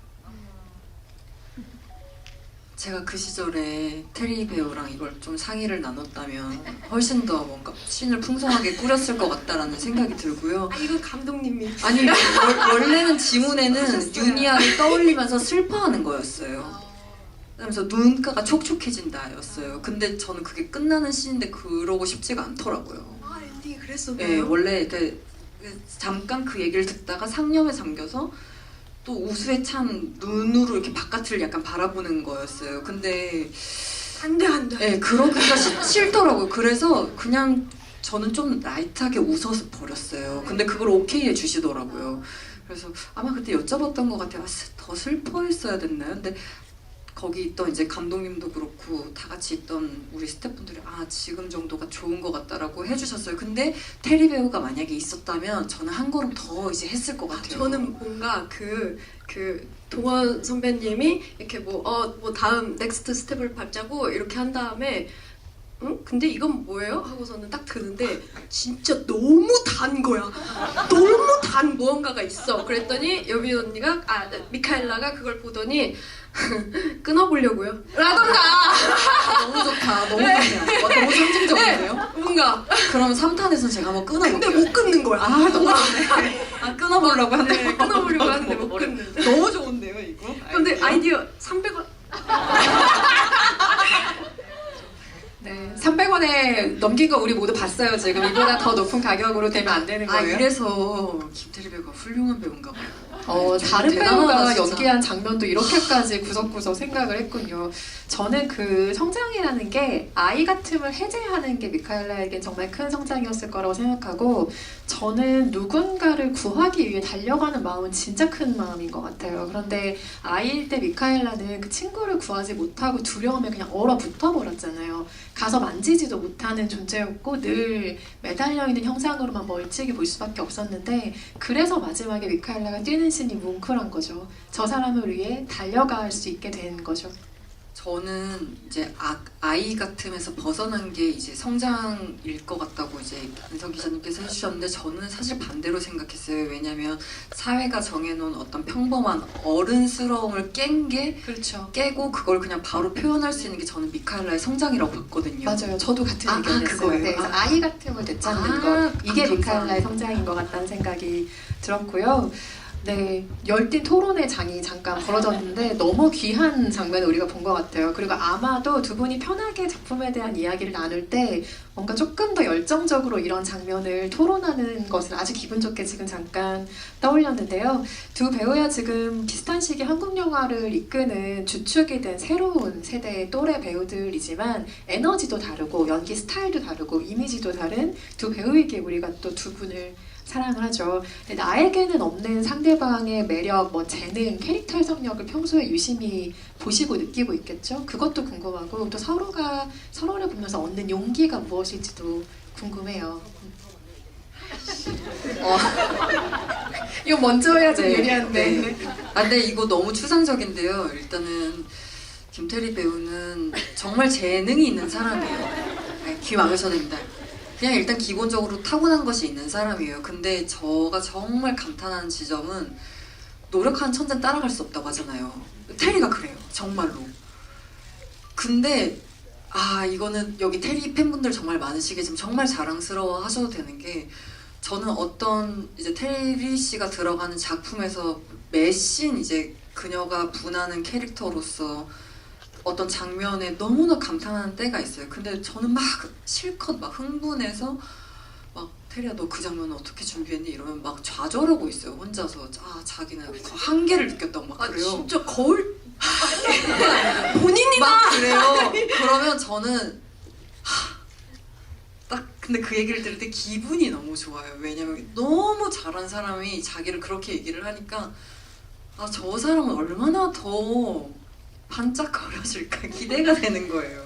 제가 그 시절에 테리 배우랑 이걸 좀 상의를 나눴다면 훨씬 더 뭔가 씬을 풍성하게 꾸렸을 것 같다라는 생각이 들고요. 아 이건 감독님이 아니 원래는 지문에는 하셨어요. 유니아를 떠올리면서 슬퍼하는 거였어요. 그러면서 눈가가 촉촉해진다였어요. 근데 저는 그게 끝나는 씬인데 그러고 싶지가 않더라고요. 아 엔딩이 그랬었나요? 네, 원래 잠깐 그 얘기를 듣다가 상념에 잠겨서 또 우수에 찬 눈으로 이렇게 바깥을 약간 바라보는 거였어요. 근데 안돼 네, 그러기가 싫더라고요. 그래서 그냥 저는 좀 라이트하게 웃어서 버렸어요. 근데 그걸 오케이 해주시더라고요. 그래서 아마 그때 여쭤봤던 것 같아요. 더 슬퍼했어야 됐나요? 근데 거기 있던 이제 감독님도 그렇고 다 같이 있던 우리 스태프분들이 지금 정도가 좋은 것 같다라고 해주셨어요. 근데 테리 배우가 만약에 있었다면 저는 한 걸음 더 이제 했을 것 같아요. 저는 뭔가 그 동원 선배님이 이렇게 뭐 다음 넥스트 스텝을 밟자고 이렇게 한 다음에 응? 근데 이건 뭐예요? 하고서는 딱 드는데 진짜 너무 단 거야. 너무 단 무언가가 있어. 그랬더니 여빈 언니가 미카엘라가 그걸 보더니 끊어보려고요. 라던가 너무 좋다. 너무 좋네요. 너무 상징적인데요? 뭔가 그럼 3탄에서 제가 한번 끊어볼게요. 근데 못 끊는 거야. 너무 좋네. 끊어보려고 하는데 네, 끊어보려고 하는데 못 끊는데. 너무 좋은데요, 이거? 근데 아이디어 300원. 네, 300원에 넘긴 거 우리 모두 봤어요. 지금 이보다 더 높은 가격으로 되면 안 되는 거예요. 이래서 김태리 배우가 훌륭한 배우인가 봐요. 다른 대단하다, 배우가 진짜. 연기한 장면도 이렇게까지 구석구석 생각을 했군요. 저는 그 성장이라는 게 아이 같음을 해제하는 게 미카엘라에겐 정말 큰 성장이었을 거라고 생각하고, 저는 누군가를 구하기 위해 달려가는 마음은 진짜 큰 마음인 것 같아요. 그런데 아이일 때 미카엘라는 그 친구를 구하지 못하고 두려움에 그냥 얼어붙어 버렸잖아요. 가서 만지지도 못하는 존재였고 늘 매달려 있는 형상으로만 멀찍이 볼 수밖에 없었는데, 그래서 마지막에 미카엘라가 뛰는 신이 뭉클한 거죠. 저 사람을 위해 달려갈 수 있게 된 거죠. 저는 이제 아이 같음에서 벗어난 게 이제 성장일 것 같다고 이제 인성 기자님께서 해주셨는데, 저는 사실 반대로 생각했어요. 왜냐면 사회가 정해놓은 어떤 평범한 어른스러움을 그렇죠. 깨고 그걸 그냥 바로 표현할 수 있는 게 저는 미카엘라의 성장이라고 봤거든요. 맞아요. 저도 같은 아, 의견이었어요. 그거예요? 네, 그래서 아이 같음을 되찾는 것. 이게 감사합니다. 미카엘라의 성장인 것 같다는 생각이 들었고요. 네, 열띤 토론의 장이 잠깐 벌어졌는데 너무 귀한 장면을 우리가 본 것 같아요. 그리고 아마도 두 분이 편하게 작품에 대한 이야기를 나눌 때 뭔가 조금 더 열정적으로 이런 장면을 토론하는 것을 아주 기분 좋게 지금 잠깐 떠올렸는데요. 두 배우야 지금 비슷한 시기 한국 영화를 이끄는 주축이 된 새로운 세대의 또래 배우들이지만 에너지도 다르고 연기 스타일도 다르고 이미지도 다른 두 배우이기에 우리가 또 두 분을 사랑을 하죠. 근데 나에게는 없는 상대방의 매력, 재능, 캐릭터 해석력을 평소에 유심히 보시고 느끼고 있겠죠. 그것도 궁금하고 또 서로가 서로를 보면서 얻는 용기가 무엇일지도 궁금해요. 이거 먼저 해야 좀 유리한데. 네. 근데 이거 너무 추상적인데요. 일단은 김태리 배우는 정말 재능이 있는 사람이에요. 귀 막으셔야 됩니다. 그냥 일단 기본적으로 타고난 것이 있는 사람이에요. 근데 저가 정말 감탄하는 지점은 노력하는 천재는 따라갈 수 없다고 하잖아요. 테리가 그래요. 정말로. 근데 이거는 여기 테리 팬분들 정말 많으시겠지만 정말 자랑스러워 하셔도 되는 게, 저는 어떤 이제 테리 씨가 들어가는 작품에서 매씬 이제 그녀가 분하는 캐릭터로서 어떤 장면에 너무나 감탄하는 때가 있어요. 근데 저는 막 실컷 막 흥분해서 막 테리야 너 그 장면은 어떻게 준비했니? 이러면 막 좌절하고 있어요. 혼자서 자기는 한계를 느꼈다고 막 그래요. 진짜 거울 본인이 막 그래요. 그러면 저는 딱 근데 그 얘기를 들을 때 기분이 너무 좋아요. 왜냐면 너무 잘한 사람이 자기를 그렇게 얘기를 하니까 저 사람은 얼마나 더 반짝거려질까 기대가 되는 거예요.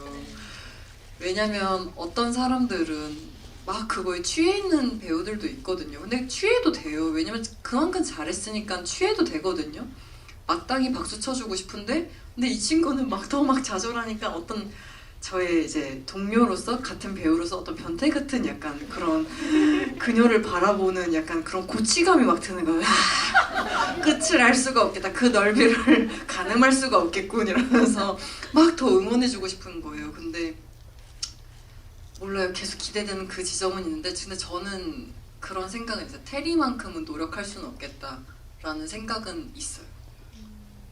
왜냐면 어떤 사람들은 막 그거에 취해 있는 배우들도 있거든요. 근데 취해도 돼요. 왜냐면 그만큼 잘했으니까 취해도 되거든요. 마땅히 박수 쳐주고 싶은데 근데 이 친구는 막 더 막 좌절하니까 어떤 저의 이제 동료로서 같은 배우로서 어떤 변태 같은 약간 그런 그녀를 바라보는 약간 그런 고치감이 막 드는 거예요. 끝을 알 수가 없겠다. 그 넓이를 가늠할 수가 없겠군 이러면서 막 더 응원해주고 싶은 거예요. 근데 몰라요. 계속 기대되는 그 지점은 있는데 근데 저는 그런 생각은 있어요. 테리만큼은 노력할 수는 없겠다라는 생각은 있어요.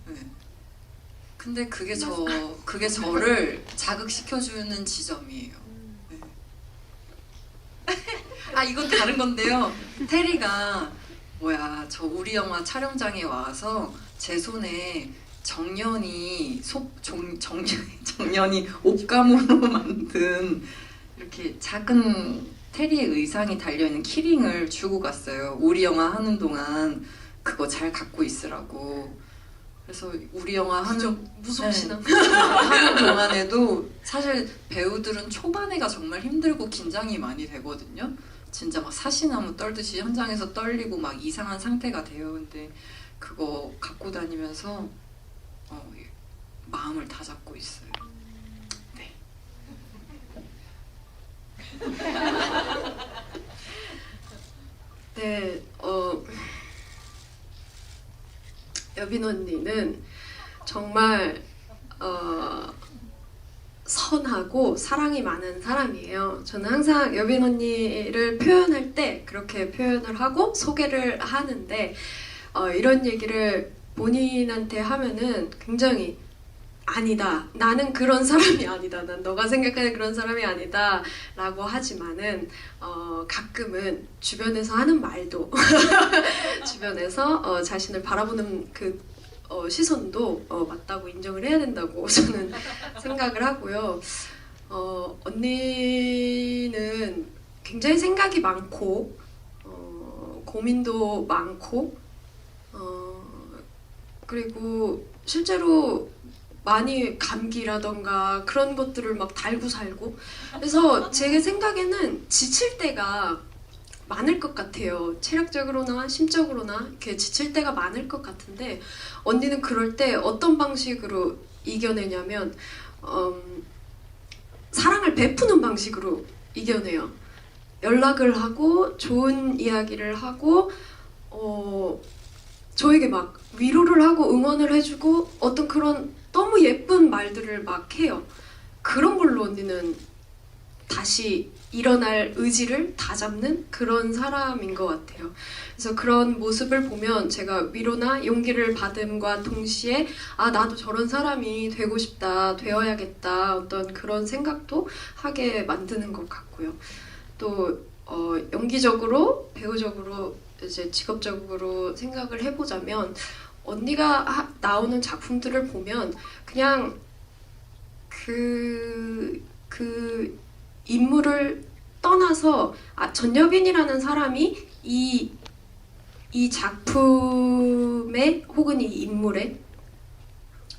네. 근데 그게 저를 자극시켜주는 지점이에요. 네. 아 이건 다른 건데요. 테리가 저 우리 영화 촬영장에 와서 제 손에 정연이 정연이 옷감으로 만든 이렇게 작은 테리의 의상이 달려있는 키링을 주고 갔어요. 우리 영화 하는 동안 그거 잘 갖고 있으라고. 그래서 우리 영화 하는 무섭시나. 하는 동안에도 사실 배우들은 초반에가 정말 힘들고 긴장이 많이 되거든요. 진짜 막 사시나무 떨듯이 현장에서 떨리고 막 이상한 상태가 돼요. 근데 그거 갖고 다니면서 마음을 다 잡고 있어요. 네. 네, 여빈 언니는 정말 선하고 사랑이 많은 사람이에요. 저는 항상 여빈 언니를 표현할 때 그렇게 표현을 하고 소개를 하는데 이런 얘기를 본인한테 하면은 굉장히 아니다. 나는 그런 사람이 아니다. 난 너가 생각하는 그런 사람이 아니다. 라고 하지만은 가끔은 주변에서 하는 말도 주변에서 자신을 바라보는 그 시선도 맞다고 인정을 해야 된다고 저는 생각을 하고요. 언니는 굉장히 생각이 많고 고민도 많고 그리고 실제로 많이 감기라던가 그런 것들을 막 달고 살고 그래서 제 생각에는 지칠 때가 많을 것 같아요. 체력적으로나 심적으로나 이렇게 지칠 때가 많을 것 같은데 언니는 그럴 때 어떤 방식으로 이겨내냐면 사랑을 베푸는 방식으로 이겨내요. 연락을 하고 좋은 이야기를 하고 저에게 막 위로를 하고 응원을 해주고 어떤 그런 너무 예쁜 말들을 막 해요. 그런 걸로 언니는 다시 일어날 의지를 다잡는 그런 사람인 것 같아요. 그래서 그런 모습을 보면 제가 위로나 용기를 받음과 동시에 아 나도 저런 사람이 되고 싶다, 되어야겠다 어떤 그런 생각도 하게 만드는 것 같고요. 또 연기적으로, 배우적으로 이제 직업적으로 생각을 해보자면 언니가 나오는 작품들을 보면 그냥 그 인물을 떠나서 전여빈이라는 사람이 이 작품에 혹은 이 인물에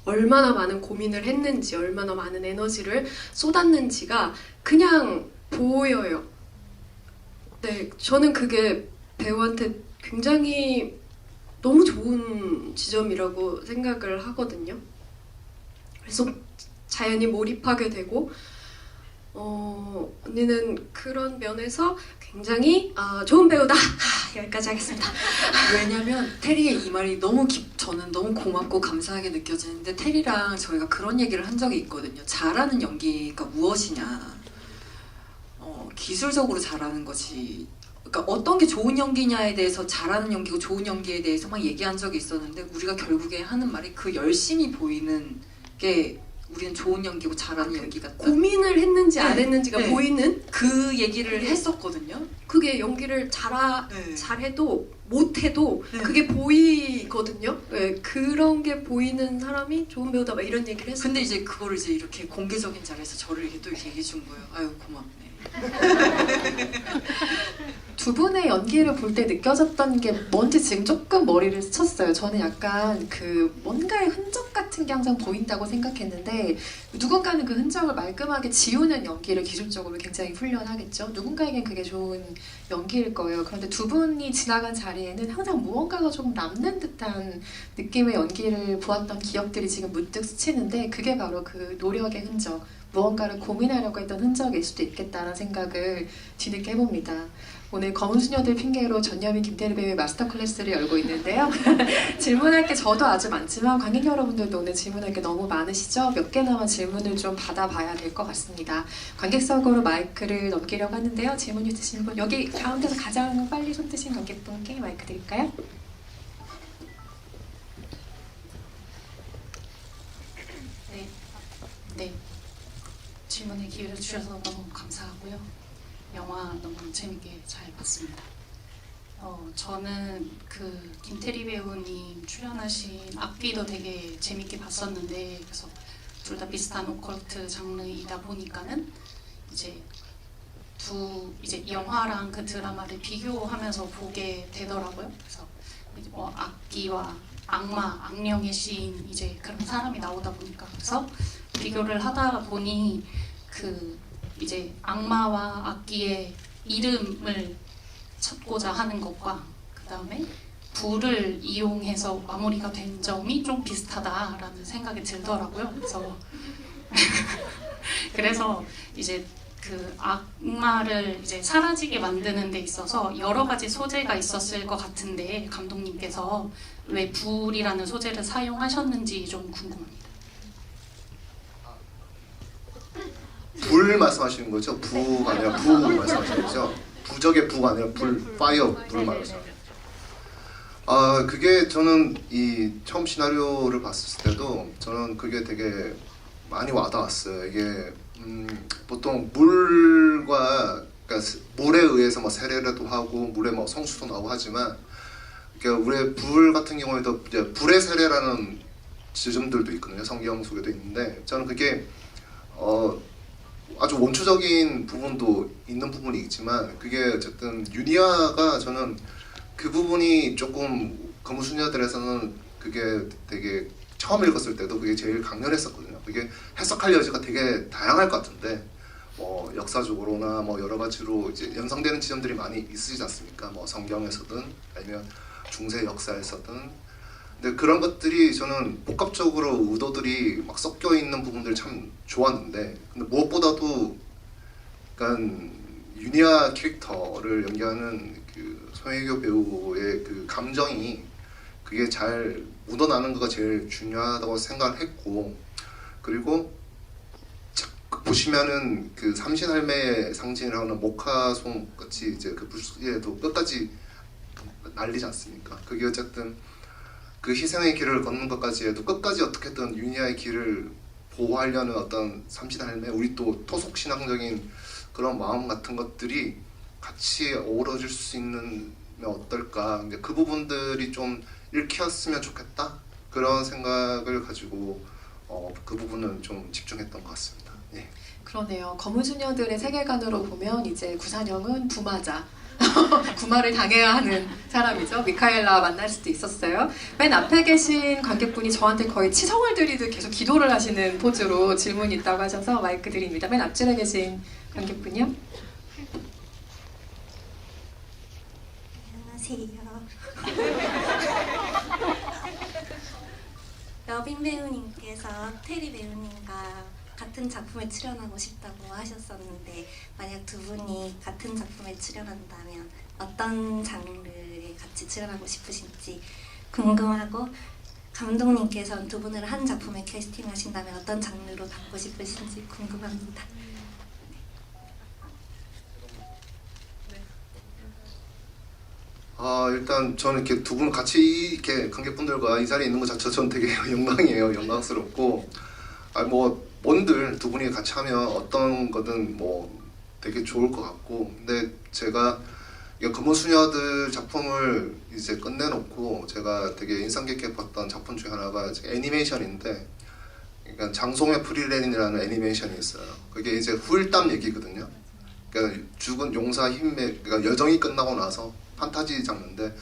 얼마나 많은 고민을 했는지 얼마나 많은 에너지를 쏟았는지가 그냥 보여요. 네, 저는 그게 배우한테 굉장히 너무 좋은 지점이라고 생각을 하거든요. 그래서 자연히 몰입하게 되고 언니는 그런 면에서 굉장히 좋은 배우다. 여기까지 하겠습니다. 왜냐면 테리의 이 말이 저는 너무 고맙고 감사하게 느껴지는데 테리랑 저희가 그런 얘기를 한 적이 있거든요. 잘하는 연기가 무엇이냐. 기술적으로 잘하는 것이 그러니까 어떤 게 좋은 연기냐에 대해서 잘하는 연기고 좋은 연기에 대해서 막 얘기한 적이 있었는데 우리가 결국에 하는 말이 그 열심히 보이는 게 우리는 좋은 연기고 잘하는 연기 같다. 고민을 했는지 안 네, 했는지가 네. 보이는 그 얘기를 했었거든요. 그게 연기를 네. 잘해도 못해도 네. 그게 보이거든요. 네, 그런 게 보이는 사람이 좋은 배우다 막 이런 얘기를 했어요. 근데 이제 그거를 이제 이렇게 공개적인 자리에서 저를 이렇게 또 이렇게 얘기해 준 거예요. 아유 고맙네. 두 분의 연기를 볼 때 느껴졌던 게 뭔지 지금 조금 머리를 스쳤어요. 저는 약간 그 뭔가의 흔적 같은 같은 게 항상 보인다고 생각했는데 누군가는 그 흔적을 말끔하게 지우는 연기를 기술적으로 굉장히 훈련하겠죠. 누군가에겐 그게 좋은 연기일 거예요. 그런데 두 분이 지나간 자리에는 항상 무언가가 조금 남는 듯한 느낌의 연기를 보았던 기억들이 지금 문득 스치는데 그게 바로 그 노력의 흔적, 무언가를 고민하려고 했던 흔적일 수도 있겠다는 생각을 뒤늦게 해봅니다. 오늘 검은 수녀들 핑계로 전여민 김태리 배우의 마스터 클래스를 열고 있는데요. 질문할 게 저도 아주 많지만 관객 여러분들도 오늘 질문할 게 너무 많으시죠? 몇 개나마 질문을 좀 받아봐야 될 것 같습니다. 관객석으로 마이크를 넘기려고 하는데요. 질문 있으신 분, 여기 가운데서 가장 빨리 손 드신 관객분께 마이크 드릴까요? 네. 질문에 기회를 주셔서 너무 감사하고요. 영화 너무 재밌게 잘 봤습니다. 저는 그 김태리 배우님 출연하신 악귀도 되게 재밌게 봤었는데 그래서 둘 다 비슷한 오컬트 장르이다 보니까는 이제 이제 영화랑 그 드라마를 비교하면서 보게 되더라고요. 그래서 이제 악귀와 악마, 악령의 시인 이제 그런 사람이 나오다 보니까 그래서 비교를 하다 보니 그 이제 악마와 악기의 이름을 찾고자 하는 것과 그 다음에 불을 이용해서 마무리가 된 점이 좀 비슷하다라는 생각이 들더라고요. 그래서 이제 그 악마를 이제 사라지게 만드는 데 있어서 여러 가지 소재가 있었을 것 같은데 감독님께서 왜 불이라는 소재를 사용하셨는지 좀 궁금합니다. 불 말씀하시는 거죠? 부가 아니라 부 말씀하시는 거죠? 부적의 부가 아니라 불, 파이어, 불 말씀하시는 거죠. 그게 저는 이 처음 시나리오를 봤을 때도 저는 그게 되게 많이 와닿았어요. 이게 보통 물과 그러니까 물에 의해서 뭐 세례라도 하고 물에 뭐 성수도 나오고 하지만 그러니까 우리의 불 같은 경우에도 이제 불의 세례라는 지점들도 있거든요. 성경 속에도 있는데 저는 그게 아주 원초적인 부분도 있는 부분이 있지만 그게 어쨌든 유니아가 저는 그 부분이 조금 검은 수녀들에서는 그게 되게 처음 읽었을 때도 그게 제일 강렬했었거든요. 그게 해석할 여지가 되게 다양할 것 같은데 뭐 역사적으로나 뭐 여러 가지로 이제 연상되는 지점들이 많이 있으시지 않습니까? 뭐 성경에서든 아니면 중세 역사에서든 근데 그런 것들이 저는 복합적으로 의도들이 막 섞여 있는 부분들 참 좋았는데 근데 무엇보다도 약간 유니아 캐릭터를 연기하는 그 송혜교 배우의 그 감정이 그게 잘 묻어나는 거가 제일 중요하다고 생각을 했고 그리고 보시면은 그 삼신할매의 상징을 하는 목화송 같이 이제 그 불씨에도 끝까지 날리지 않습니까? 그게 어쨌든 그 희생의 길을 걷는 것까지 해도 끝까지 어떻게든 유니아의 길을 보호하려는 어떤 삼신할매 우리 또 토속 신앙적인 그런 마음 같은 것들이 같이 어우러질 수 있는 어떨까 이제 그 부분들이 좀 읽혔으면 좋겠다 그런 생각을 가지고 그 부분은 좀 집중했던 것 같습니다. 예. 그러네요. 검은 수녀들의 세계관으로 보면 이제 구산형은 부마자. 구마를 당해야 하는 사람이죠. 미카엘라 만날 수도 있었어요. 맨 앞에 계신 관객분이 저한테 거의 치성을 드리듯 계속 기도를 하시는 포즈로 질문이 있다고 하셔서 마이크 드립니다. 맨 앞줄에 계신 관객분이요. 안녕하세요. 여빈 배우님께서 테리 배우님과 같은 작품에 출연하고 싶다고 하셨었는데 만약 두 분이 같은 작품에 출연한다면 어떤 장르에 같이 출연하고 싶으신지 궁금하고 감독님께서는 두 분을 한 작품에 캐스팅하신다면 어떤 장르로 담고 싶으신지 궁금합니다. 일단 저는 이렇게 두 분 같이 이렇게 관객분들과 이 자리에 있는 것 자체가 저는 되게 영광이에요. 영광스럽고 뭐 뭔들 두 분이 같이 하면 어떤 거든 뭐 되게 좋을 것 같고 근데 제가 검은 수녀들 작품을 이제 끝내놓고 제가 되게 인상 깊게 봤던 작품 중에 하나가 애니메이션인데 그러니까 장송의 프리랜이라는 애니메이션이 있어요. 그게 이제 후일담 얘기거든요. 그러니까 죽은 용사 힘매 그러니까 여정이 끝나고 나서 판타지 장르인데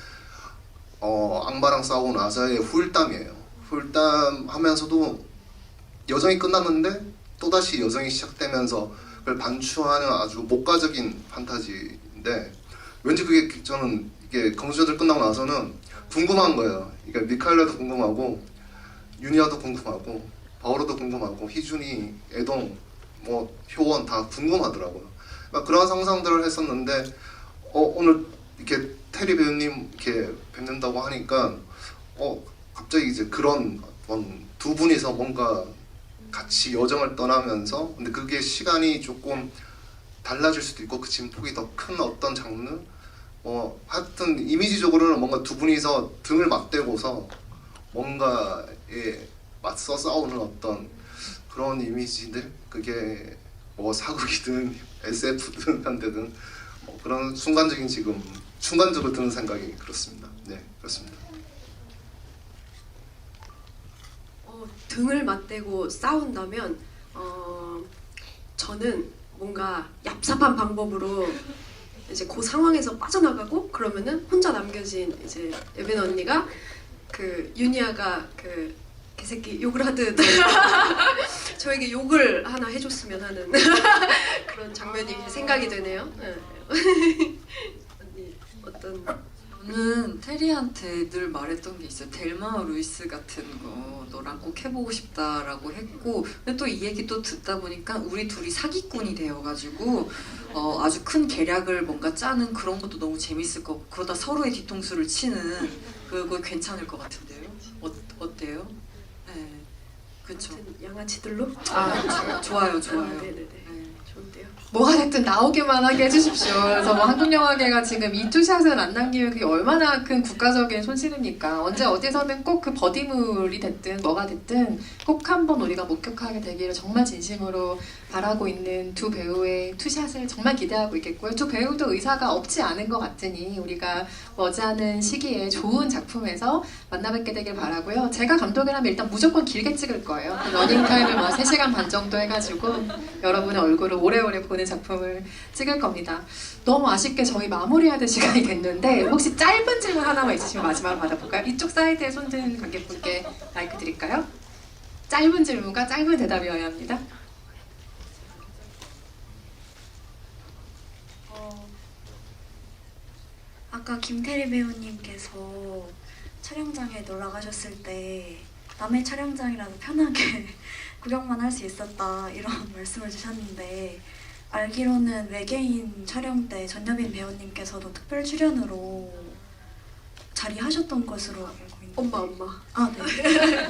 악마랑 싸우고 나서의 후일담이에요. 돌담하면서도 여정이 끝났는데 또다시 여정이 시작되면서 그걸 반추하는 아주 목가적인 판타지인데 왠지 그게 저는 이게 검수저들 끝나고 나서는 궁금한 거예요. 그러니까 미카엘라도 궁금하고 유니아도 궁금하고 바오로도 궁금하고 희준이, 애동, 뭐 효원 다 궁금하더라고요. 막 그런 상상들을 했었는데 오늘 이렇게 테리 배우님 이렇게 뵙는다고 하니까 갑자기 이제 그런 어떤 두 분이서 뭔가 같이 여정을 떠나면서 근데 그게 시간이 조금 달라질 수도 있고 그 진폭이 더 큰 어떤 장르 하여튼 이미지적으로는 뭔가 두 분이서 등을 맞대고서 뭔가에 맞서 싸우는 어떤 그런 이미지들 그게 뭐 사극이든 SF든 현대든 뭐 그런 순간적으로 드는 생각이 그렇습니다. 네, 그렇습니다. 등을 맞대고 싸운다면 저는 뭔가 얍삽한 방법으로 이제 그 상황에서 빠져나가고 그러면은 혼자 남겨진 이제 예빈 언니가 그 유니아가 그 개새끼 욕을 하듯 저에게 욕을 하나 해줬으면 하는 그런 장면이 생각이 되네요. 네. 언니 어떤 저는 테리한테 늘 말했던 게 있어요. 델마 루이스 같은 거 너랑 꼭 해보고 싶다라고 했고 근데 또 이 얘기 또 듣다 보니까 우리 둘이 사기꾼이 되어가지고 아주 큰 계략을 뭔가 짜는 그런 것도 너무 재밌을 것 같고 그러다 서로의 뒤통수를 치는 그거 괜찮을 것 같은데요? 어때요? 네, 그쵸. 양아치들로? 좋아요. 네네네. 좋은데요. 뭐가 됐든 나오기만 하게 해주십시오. 그래서 뭐 한국 영화계가 지금 이 투샷을 안 남기면 그게 얼마나 큰 국가적인 손실입니까? 언제 어디서든 꼭 그 버디물이 됐든 뭐가 됐든 꼭 한번 우리가 목격하게 되기를 정말 진심으로 바라고 있는 두 배우의 투샷을 정말 기대하고 있겠고요. 두 배우도 의사가 없지 않은 것 같으니 우리가 머지않은 시기에 좋은 작품에서 만나뵙게 되길 바라고요. 제가 감독이라면 일단 무조건 길게 찍을 거예요. 러닝타임을 뭐 3시간 반 정도 해가지고 여러분의 얼굴을 오래오래 보는 작품을 찍을 겁니다. 너무 아쉽게 저희 마무리해야 될 시간이 됐는데 혹시 짧은 질문 하나만 있으시면 마지막으로 받아볼까요? 이쪽 사이드에 손든 관객분께 마이크 드릴까요? 짧은 질문과 짧은 대답이어야 합니다. 아까 김태리 배우님께서 촬영장에 놀러 가셨을 때 남의 촬영장이라도 편하게 구경만 할 수 있었다 이런 말씀을 주셨는데 알기로는 외계인 촬영 때 전여빈 배우님께서도 특별 출연으로 자리하셨던 것으로 알고 있는데 엄마. 네.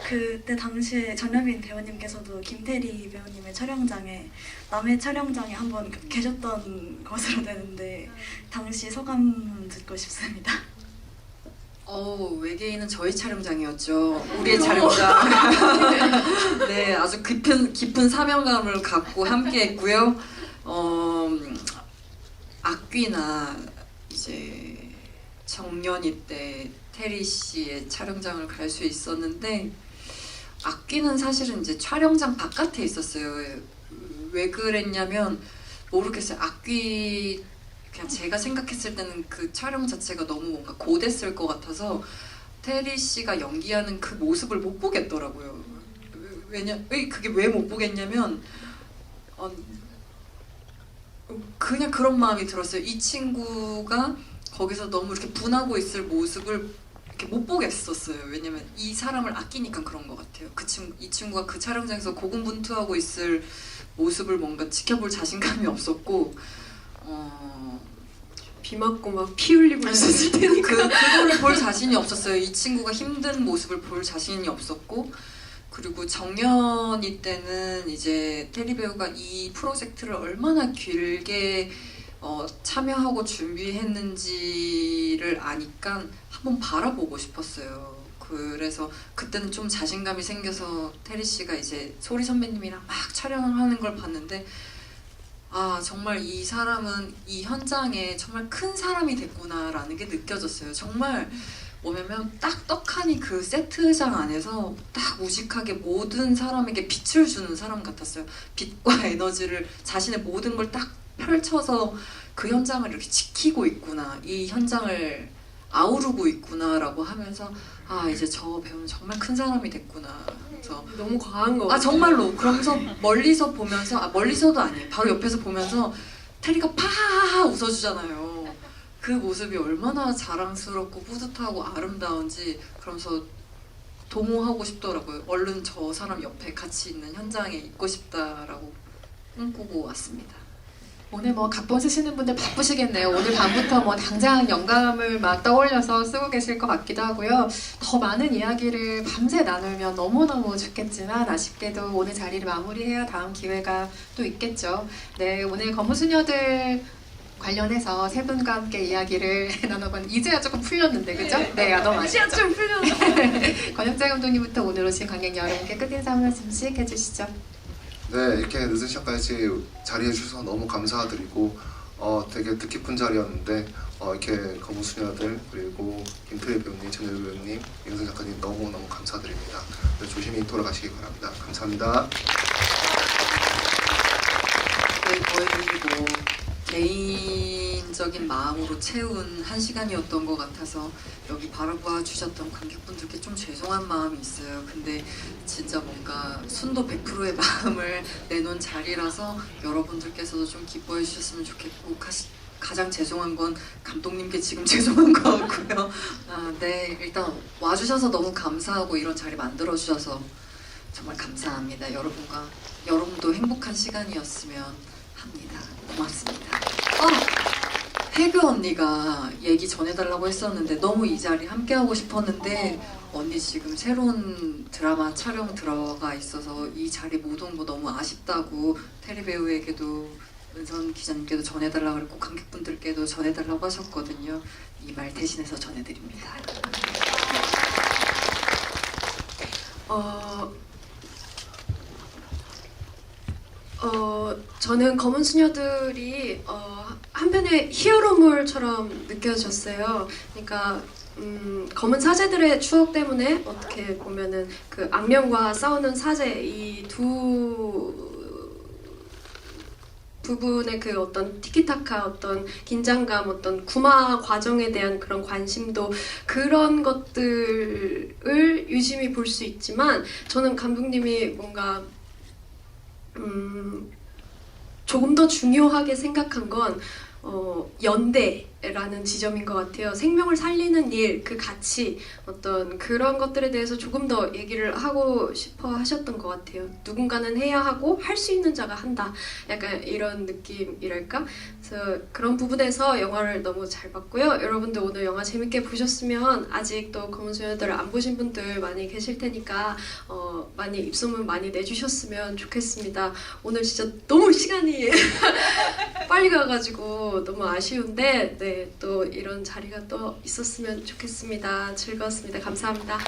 그때 당시에 전여빈 배우님께서도 김태리 배우님의 촬영장에 남의 촬영장에 한번 계셨던 것으로 되는데 당시 소감 듣고 싶습니다. 외계인은 저희 촬영장이었죠. 우리의 촬영장. 네, 아주 깊은 사명감을 갖고 함께했고요. 악귀나 이제 정년이 때 테리 씨의 촬영장을 갈 수 있었는데 악귀는 사실은 이제 촬영장 바깥에 있었어요. 왜 그랬냐면 모르겠어요. 악귀 그냥 제가 생각했을 때는 그 촬영 자체가 너무 뭔가 고됐을 것 같아서 테리 씨가 연기하는 그 모습을 못 보겠더라고요. 그게 왜 못 보겠냐면 그냥 그런 마음이 들었어요. 이 친구가 거기서 너무 이렇게 분하고 있을 모습을 이렇게 못 보겠었어요. 왜냐면 이 사람을 아끼니까 그런 것 같아요. 이 친구가 그 촬영장에서 고군분투하고 있을 모습을 뭔가 지켜볼 자신감이 없었고 비 맞고 막 피 흘리고 있었을 때는 그거를 볼 자신이 없었어요. 이 친구가 힘든 모습을 볼 자신이 없었고 그리고 정년이 때는 이제 테리 배우가 이 프로젝트를 얼마나 길게 참여하고 준비했는지를 아니까 한번 바라보고 싶었어요. 그래서 그때는 좀 자신감이 생겨서 테리 씨가 이제 소리 선배님이랑 막 촬영을 하는 걸 봤는데 정말 이 사람은 이 현장에 정말 큰 사람이 됐구나라는 게 느껴졌어요. 정말 뭐냐면 딱 떡하니 그 세트장 안에서 딱 우직하게 모든 사람에게 빛을 주는 사람 같았어요. 빛과 에너지를 자신의 모든 걸 딱 펼쳐서 그 현장을 이렇게 지키고 있구나, 이 현장을 아우르고 있구나라고 하면서 아 이제 저 배우는 정말 큰 사람이 됐구나. 그래서 너무 과한 거 아 같아요. 정말로 그러면서 멀리서 보면서 멀리서도 아니에요. 바로 옆에서 보면서 테리가 파하하 웃어주잖아요. 그 모습이 얼마나 자랑스럽고 뿌듯하고 아름다운지 그러면서 동호하고 싶더라고요. 얼른 저 사람 옆에 같이 있는 현장에 있고 싶다라고 꿈꾸고 왔습니다. 오늘 뭐 각본 쓰시는 분들 바쁘시겠네요. 오늘 밤부터 뭐 당장 영감을 막 떠올려서 쓰고 계실 것 같기도 하고요. 더 많은 이야기를 밤새 나누면 너무너무 좋겠지만 아쉽게도 오늘 자리를 마무리해야 다음 기회가 또 있겠죠. 네, 오늘 검은수녀들 관련해서 세 분과 함께 이야기를 나눠본 이제야 조금 풀렸는데 그죠? 네, 너무 아쉽죠. 좀 풀렸네. 권혁재 감독님부터 오늘 오신 관객 여러분께 끝인사 한 말씀씩 해주시죠. 네, 이렇게 늦은 시간까지 자리해 주셔서 너무 감사드리고 되게 뜻깊은 자리였는데 이렇게 검은수녀들 그리고 김태리 배우님, 전효 배우님, 윤선 작가님 너무너무 감사드립니다. 네, 조심히 돌아가시기 바랍니다. 감사합니다. 네, 거의 뭐 개인적인 마음으로 채운 한 시간이었던 것 같아서 여기 바라봐 주셨던 관객분들께 좀 죄송한 마음이 있어요. 근데 진짜 뭔가 순도 100%의 마음을 내놓은 자리라서 여러분들께서도 좀 기뻐해 주셨으면 좋겠고 가장 죄송한 건 감독님께 지금 죄송한 것 같고요. 네, 일단 와주셔서 너무 감사하고 이런 자리 만들어 주셔서 정말 감사합니다. 여러분도 행복한 시간이었으면 합니다. 고맙습니다. 혜교 언니가 얘기 전해달라고 했었는데 너무 이 자리 함께하고 싶었는데 언니 지금 새로운 드라마 촬영 들어가 있어서 이 자리 못 온 거 너무 아쉽다고 테리 배우에게도 은선 기자님께도 전해달라고 그랬고 관객분들께도 전해달라고 하셨거든요. 이 말 대신해서 전해드립니다. 저는 검은 수녀들이 한편의 히어로물처럼 느껴졌어요. 그러니까 검은 사제들의 추억 때문에 어떻게 보면은 그 악령과 싸우는 사제 이 두 부분의 그 어떤 티키타카, 어떤 긴장감, 어떤 구마 과정에 대한 그런 관심도 그런 것들을 유심히 볼 수 있지만 저는 감독님이 뭔가 조금 더 중요하게 생각한 건 연대라는 지점인 것 같아요. 생명을 살리는 일, 그 가치, 어떤 그런 것들에 대해서 조금 더 얘기를 하고 싶어 하셨던 것 같아요. 누군가는 해야 하고 할 수 있는 자가 한다. 약간 이런 느낌이랄까? 그래서 그런 부분에서 영화를 너무 잘 봤고요. 여러분들 오늘 영화 재밌게 보셨으면 아직도 검은 수녀들을 안 보신 분들 많이 계실 테니까 많이 입소문 많이 내주셨으면 좋겠습니다. 오늘 진짜 너무 시간이 빨리 가가지고 너무 아쉬운데 네, 또 이런 자리가 또 있었으면 좋겠습니다. 즐거웠습니다. 감사합니다.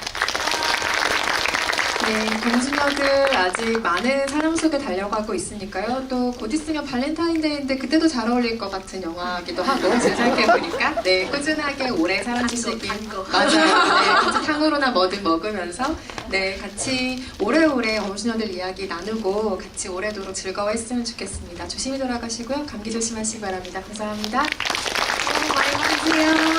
네, 검은수녀들 아직 많은 사랑 속에 달려가고 있으니까요. 또 곧 있으면 발렌타인데이인데 그때도 잘 어울릴 것 같은 영화기도 하고 지금 생각해보니까 네, 꾸준하게 오래 살아주시길 맞아요. 네, 같이 탕후루나 뭐든 먹으면서 네, 같이 오래오래 검은수녀들 이야기 나누고 같이 오래도록 즐거워했으면 좋겠습니다. 조심히 돌아가시고요. 감기 조심하시기 바랍니다. 감사합니다. 너무 많이 받으세요.